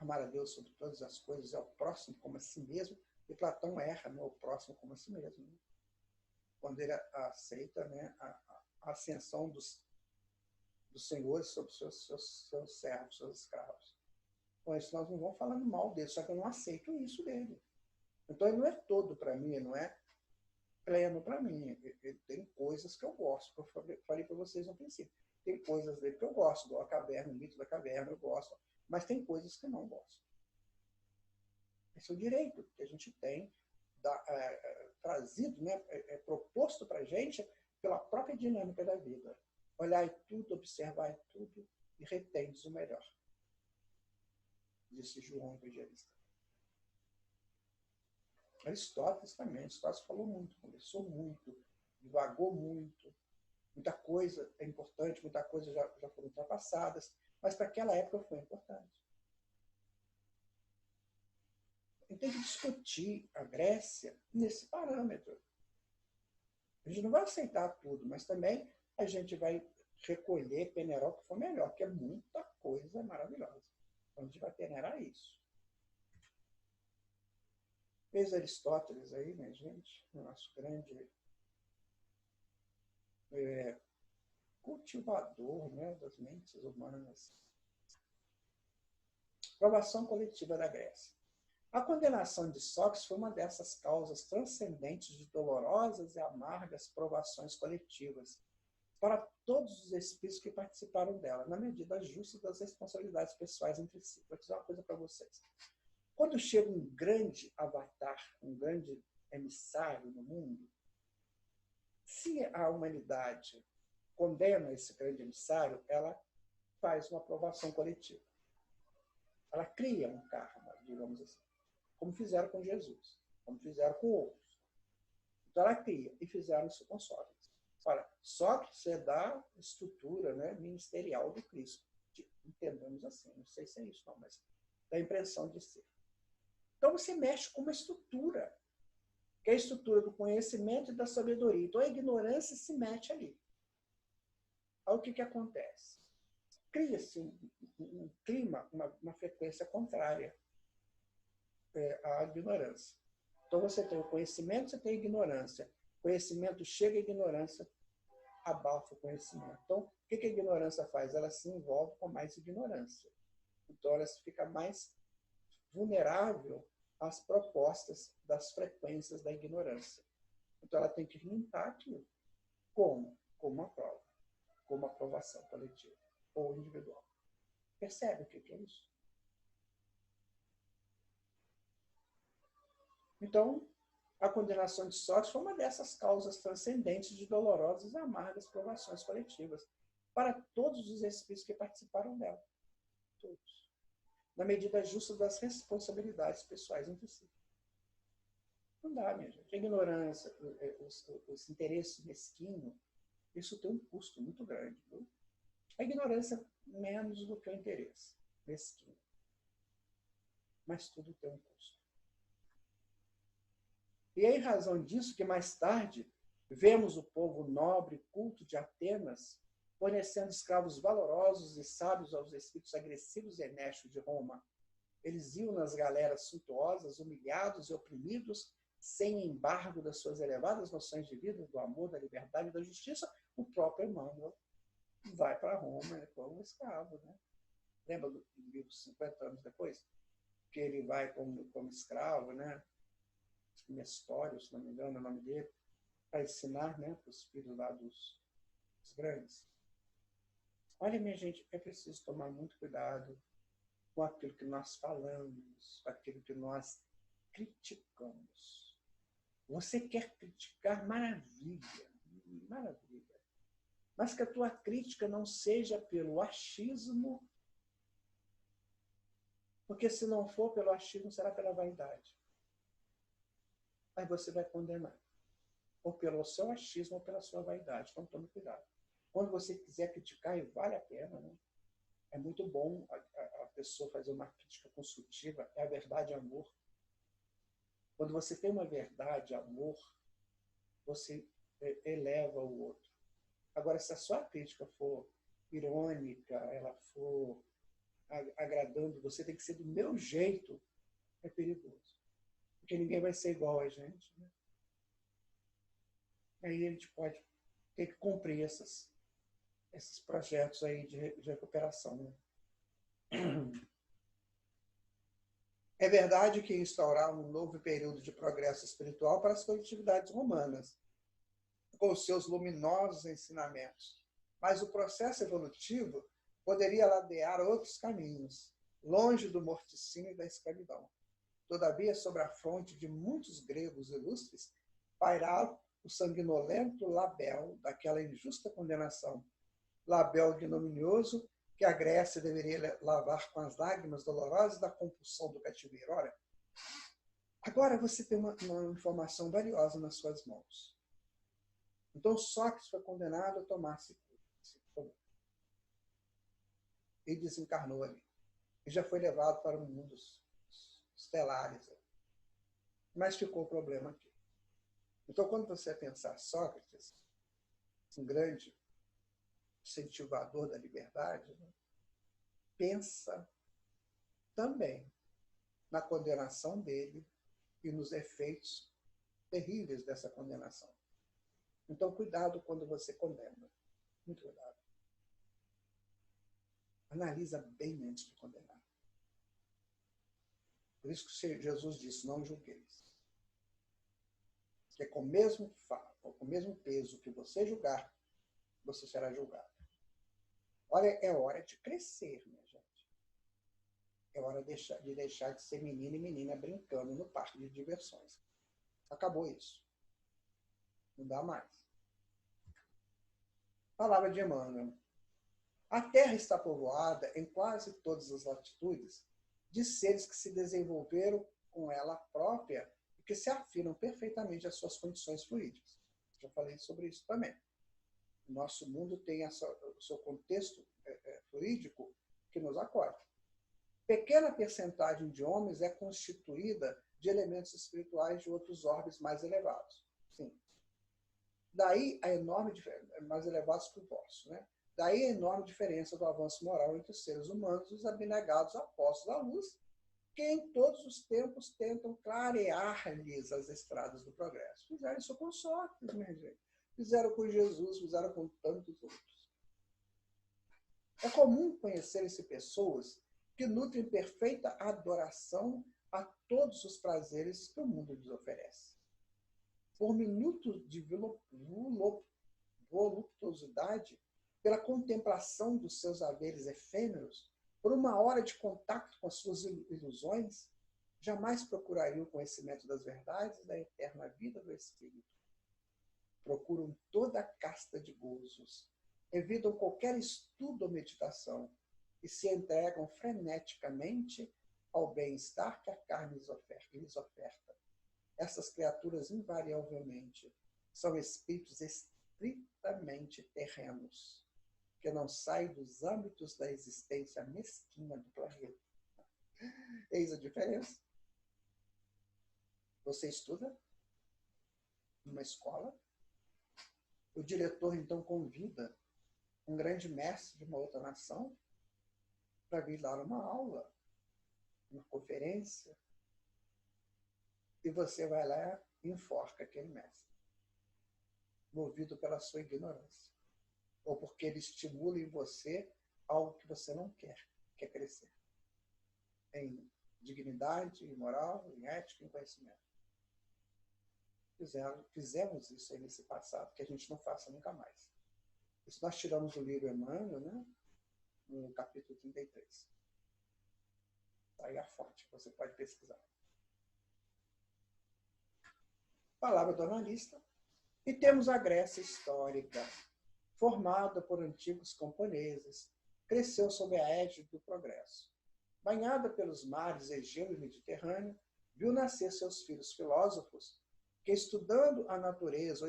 Amar a Deus sobre todas as coisas é o próximo como a si mesmo, e Platão erra, não é o próximo como a si mesmo. Né? Quando ele aceita, né, a ascensão dos senhores sobre seus servos, seus escravos. Com isso, nós não vamos falando mal dele, só que eu não aceito isso dele. Então, ele não é todo para mim, ele não é pleno para mim. Ele tem coisas que eu gosto, que eu falei para vocês no princípio. Tem coisas dele que eu gosto, igual a caverna, o mito da caverna, eu gosto, mas tem coisas que eu não gosto. Esse é o direito que a gente tem trazido, né, proposto para a gente pela própria dinâmica da vida. Olhar tudo, observar tudo e retendes o melhor, disse João Evangelista. Aristóteles também. Aristóteles falou muito, conversou muito, divagou muito. Muita coisa é importante, muita coisa já foram ultrapassadas, mas para aquela época foi importante. A gente tem que discutir a Grécia nesse parâmetro. A gente não vai aceitar tudo, mas também a gente vai recolher, peneirar o que for melhor, que é muita coisa maravilhosa. Então a gente vai peneirar isso. Fez Aristóteles aí, né, gente? O nosso grande cultivador, né, das mentes humanas. Provação coletiva da Grécia. A condenação de Sócrates foi uma dessas causas transcendentes de dolorosas e amargas provações coletivas para todos os espíritos que participaram dela, na medida justa das responsabilidades pessoais entre si. Vou dizer uma coisa para vocês. Quando chega um grande avatar, um grande emissário no mundo, se a humanidade condena esse grande emissário, ela faz uma aprovação coletiva. Ela cria um karma, digamos assim, como fizeram com Jesus, como fizeram com outros. Então ela cria, e fizeram isso com Sócrates. Olha, Sócrates é da estrutura, né, ministerial do Cristo. Entendamos assim, não sei se é isso não, mas dá a impressão de ser. Então você mexe com uma estrutura, que é a estrutura do conhecimento e da sabedoria. Então a ignorância se mete ali. Aí o que acontece? Cria-se um clima, uma frequência contrária à ignorância. Então você tem o conhecimento, você tem a ignorância. Conhecimento chega, a ignorância abafa o conhecimento. Então, o que a ignorância faz? Ela se envolve com mais ignorância. Então ela fica mais vulnerável às propostas das frequências da ignorância. Então ela tem que limpar aquilo. Como? Como uma prova. Como aprovação coletiva ou individual. Percebe o que é isso? Então, a condenação de Sócrates foi uma dessas causas transcendentes de dolorosas e amargas provações coletivas para todos os espíritos que participaram dela. Todos. Na medida justa das responsabilidades pessoais entre si. Não dá, minha gente. A ignorância, os interesses mesquinhos, isso tem um custo muito grande. Viu? A ignorância menos do que o interesse mesquinho. Mas tudo tem um custo. E é em razão disso que mais tarde vemos o povo nobre e culto de Atenas fornecendo escravos valorosos e sábios aos espíritos agressivos e enérgicos de Roma. Eles iam nas galeras suntuosas, humilhados e oprimidos, sem embargo das suas elevadas noções de vida, do amor, da liberdade e da justiça. O próprio Emmanuel vai para Roma, né, como escravo. Né? Lembra do livro 50 anos depois? Que ele vai como escravo, né? Nestório, se não me engano, é o nome dele, para ensinar, né, para os filhos lá dos grandes. Olha, minha gente, é preciso tomar muito cuidado com aquilo que nós falamos, com aquilo que nós criticamos. Você quer criticar? Maravilha, maravilha. Mas que a tua crítica não seja pelo achismo, porque se não for pelo achismo, será pela vaidade. Aí você vai condenar. Ou pelo seu achismo ou pela sua vaidade. Então tome cuidado. Quando você quiser criticar, e vale a pena, né? É muito bom a pessoa fazer uma crítica construtiva, é a verdade e amor. Quando você tem uma verdade e amor, você eleva o outro. Agora, se a sua crítica for irônica, ela for agradando, você tem que ser do meu jeito, é perigoso. Porque ninguém vai ser igual a gente. Né? Aí a gente pode ter que cumprir esses projetos aí de recuperação. Né? É verdade que instaurar um novo período de progresso espiritual para as coletividades romanas, com os seus luminosos ensinamentos. Mas o processo evolutivo poderia ladear outros caminhos, longe do morticínio e da escravidão. Todavia, sobre a fronte de muitos gregos ilustres, pairava o sanguinolento label daquela injusta condenação, label ignominioso que a Grécia deveria lavar com as lágrimas dolorosas da compulsão do cativeiro. Ora, agora você tem uma informação valiosa nas suas mãos. Então, Sócrates foi condenado a tomar cicuta. E desencarnou ali. E já foi levado para um mundo estelares. Mas ficou o problema aqui. Então, quando você pensar Sócrates, um grande incentivador da liberdade, né, pensa também na condenação dele e nos efeitos terríveis dessa condenação. Então, cuidado quando você condena. Muito cuidado. Analisa bem antes de condenar. Por isso que Jesus disse, não julgueis. Porque com o mesmo peso que você julgar, você será julgado. Olha, é hora de crescer, minha gente. É hora de deixar de ser menino e menina brincando no parque de diversões. Acabou isso. Não dá mais. Palavra de Emmanuel. A Terra está povoada, em quase todas as latitudes, de seres que se desenvolveram com ela própria e que se afinam perfeitamente às suas condições fluídicas. Já falei sobre isso também. O nosso mundo tem o seu contexto fluídico que nos acolhe. Pequena percentagem de homens é constituída de elementos espirituais de outros orbes mais elevados. Sim. Daí a enorme diferença, mais elevados que o vosso, né? Daí a enorme diferença do avanço moral entre os seres humanos e os abnegados apóstolos da luz, que em todos os tempos tentam clarear-lhes as estradas do progresso. Fizeram isso com Sócrates, minha gente. Fizeram com Jesus, fizeram com tantos outros. É comum conhecerem-se pessoas que nutrem perfeita adoração a todos os prazeres que o mundo lhes oferece. Por minutos de voluptuosidade, pela contemplação dos seus haveres efêmeros, por uma hora de contato com as suas ilusões, jamais procurariam o conhecimento das verdades da eterna vida do Espírito. Procuram toda a casta de gozos, evitam qualquer estudo ou meditação e se entregam freneticamente ao bem-estar que a carne lhes oferta. Essas criaturas, invariavelmente, são espíritos estritamente terrenos, que não saem dos âmbitos da existência mesquinha do planeta. Eis a diferença. Você estuda, numa escola. O diretor, então, convida um grande mestre de uma outra nação para vir dar uma aula, uma conferência, e você vai lá e enforca aquele mestre, movido pela sua ignorância, ou porque ele estimula em você algo que você não quer crescer, em dignidade, em moral, em ética, em conhecimento. Fizemos isso aí nesse passado, que a gente não faça nunca mais. Isso nós tiramos do livro Emmanuel, né? No capítulo 33. Está aí a fonte, você pode pesquisar. Palavra do analista. E temos a Grécia histórica, formada por antigos camponeses, cresceu sob a égide do progresso. Banhada pelos mares Egeu e Mediterrâneo, viu nascer seus filhos filósofos, que estudando a natureza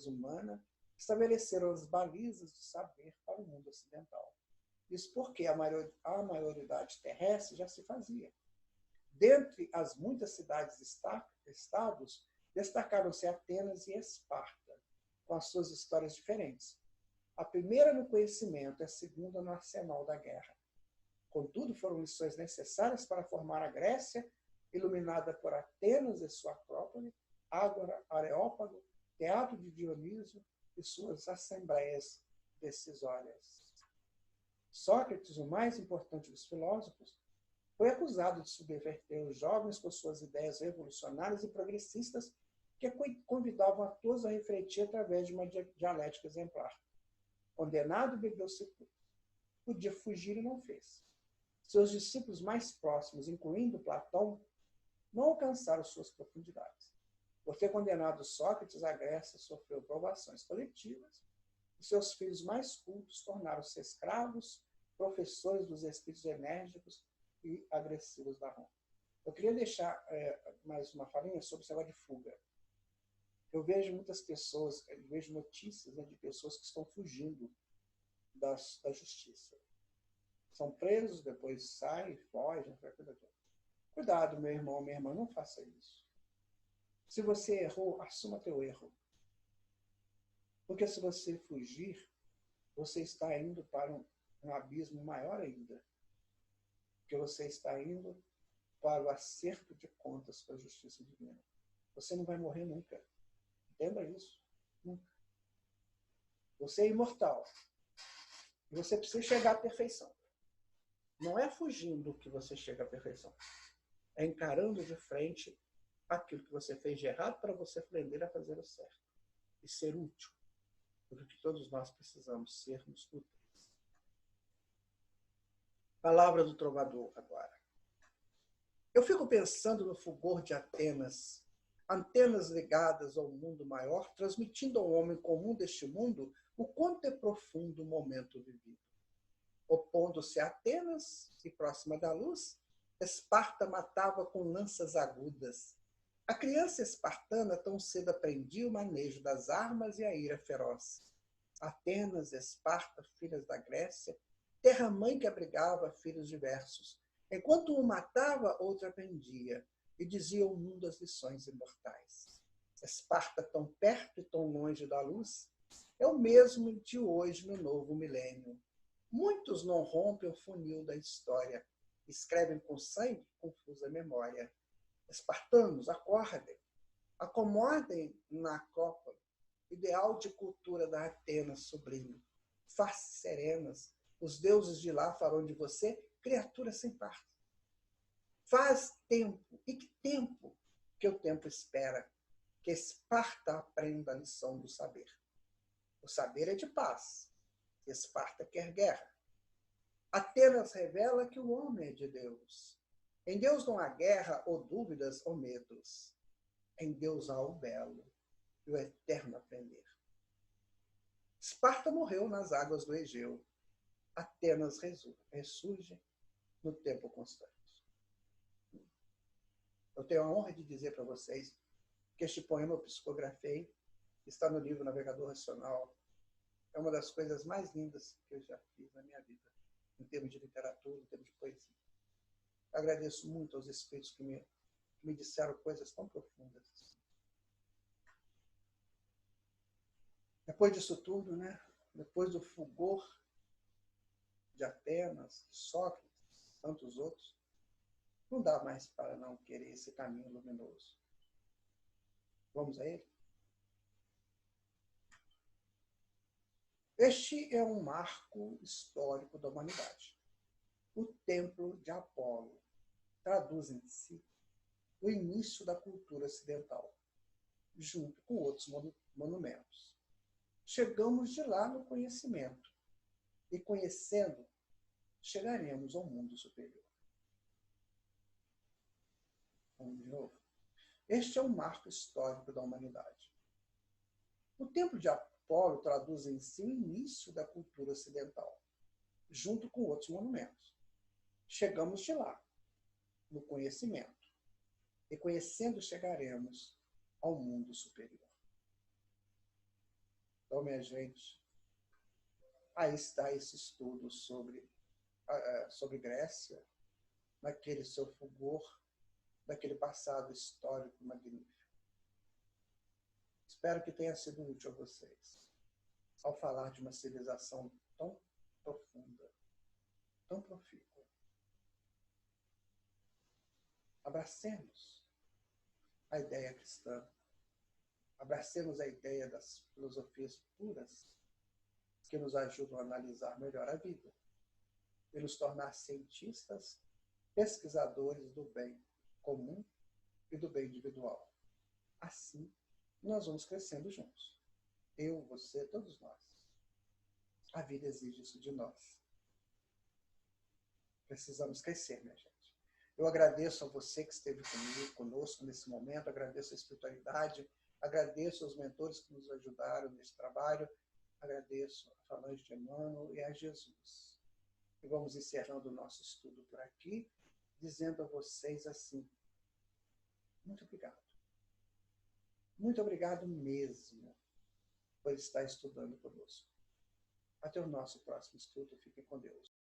humana, estabeleceram as balizas de saber para o mundo ocidental. Isso porque a maioridade terrestre já se fazia. Dentre as muitas cidades-estados, destacaram-se Atenas e Esparta, com as suas histórias diferentes. A primeira no conhecimento e a segunda no arsenal da guerra. Contudo, foram lições necessárias para formar a Grécia, iluminada por Atenas e sua acrópole, Ágora, Areópago, Teatro de Dionísio e suas assembleias decisórias. Sócrates, o mais importante dos filósofos, foi acusado de subverter os jovens com suas ideias revolucionárias e progressistas que convidavam a todos a refletir através de uma dialética exemplar. Condenado, bebeu sepulcro. Podia fugir e não fez. Seus discípulos mais próximos, incluindo Platão, não alcançaram suas profundidades. Por ter condenado Sócrates, a Grécia sofreu provações coletivas e seus filhos mais cultos tornaram-se escravos, professores dos espíritos enérgicos e agressivos da Roma. Eu queria deixar mais uma falinha sobre esse negócio de fuga. Eu vejo muitas pessoas, vejo notícias, né, de pessoas que estão fugindo da justiça. São presos, depois saem, fogem, cuidado, meu irmão, minha irmã, não faça isso. Se você errou, assuma teu erro. Porque se você fugir, você está indo para um abismo maior ainda. Porque você está indo para o acerto de contas com a justiça divina. Você não vai morrer nunca. Entenda isso. Nunca. Você é imortal. E você precisa chegar à perfeição. Não é fugindo que você chega à perfeição. É encarando de frente aquilo que você fez de errado para você aprender a fazer o certo. E ser útil. Porque todos nós precisamos sermos úteis. Palavra do trovador agora. Eu fico pensando no fulgor de Atenas, antenas ligadas ao mundo maior, transmitindo ao homem comum deste mundo o quanto é profundo o momento vivido. Opondo-se a Atenas e próxima da luz, Esparta matava com lanças agudas. A criança espartana tão cedo aprendia o manejo das armas e a ira feroz. Atenas, Esparta, filhas da Grécia, terra-mãe que abrigava filhos diversos. Enquanto um matava, outro aprendia, e dizia ao mundo as lições imortais. Esparta, tão perto e tão longe da luz, é o mesmo de hoje no novo milênio. Muitos não rompem o funil da história, escrevem com sangue confusa memória. Espartanos, acordem, acomodem na acrópole, ideal de cultura da Atenas sublime. Faces serenas, os deuses de lá farão de você criatura sem par. Faz tempo, e que tempo que o tempo espera, que Esparta aprenda a lição do saber. O saber é de paz, Esparta quer guerra. Atenas revela que o homem é de Deus. Em Deus não há guerra, ou dúvidas, ou medos. Em Deus há o belo e o eterno aprender. Esparta morreu nas águas do Egeu. Atenas ressurge no tempo constante. Eu tenho a honra de dizer para vocês que este poema eu psicografei, está no livro Navegador Racional. É uma das coisas mais lindas que eu já fiz na minha vida, em termos de literatura, em termos de poesia. Eu agradeço muito aos espíritos que me disseram coisas tão profundas. Depois disso tudo, né? Depois do fulgor de Atenas, de Sócrates, tantos outros, não dá mais para não querer esse caminho luminoso. Vamos a ele? Este é um marco histórico da humanidade. O Templo de Apolo traduz em si o início da cultura ocidental, junto com outros monumentos. Chegamos de lá no conhecimento, e conhecendo, chegaremos ao mundo superior. Vamos de novo. Este é um marco histórico da humanidade. O Templo de Apolo traduz em si o início da cultura ocidental, junto com outros monumentos. Chegamos de lá, no conhecimento, e conhecendo chegaremos ao mundo superior. Então, minha gente, aí está esse estudo sobre Grécia, naquele seu fulgor, daquele passado histórico magnífico. Espero que tenha sido útil a vocês, ao falar de uma civilização tão profunda, tão profícua. Abracemos a ideia cristã, abracemos a ideia das filosofias puras que nos ajudam a analisar melhor a vida e nos tornar cientistas, pesquisadores do bem comum e do bem individual. Assim, nós vamos crescendo juntos. Eu, você, todos nós. A vida exige isso de nós. Precisamos crescer, minha gente. Eu agradeço a você que esteve conosco nesse momento, agradeço a espiritualidade, agradeço aos mentores que nos ajudaram nesse trabalho, agradeço a Falange de Emmanuel e a Jesus. E vamos encerrando o nosso estudo por aqui, dizendo a vocês assim, muito obrigado. Muito obrigado mesmo por estar estudando conosco. Até o nosso próximo estudo. Fiquem com Deus.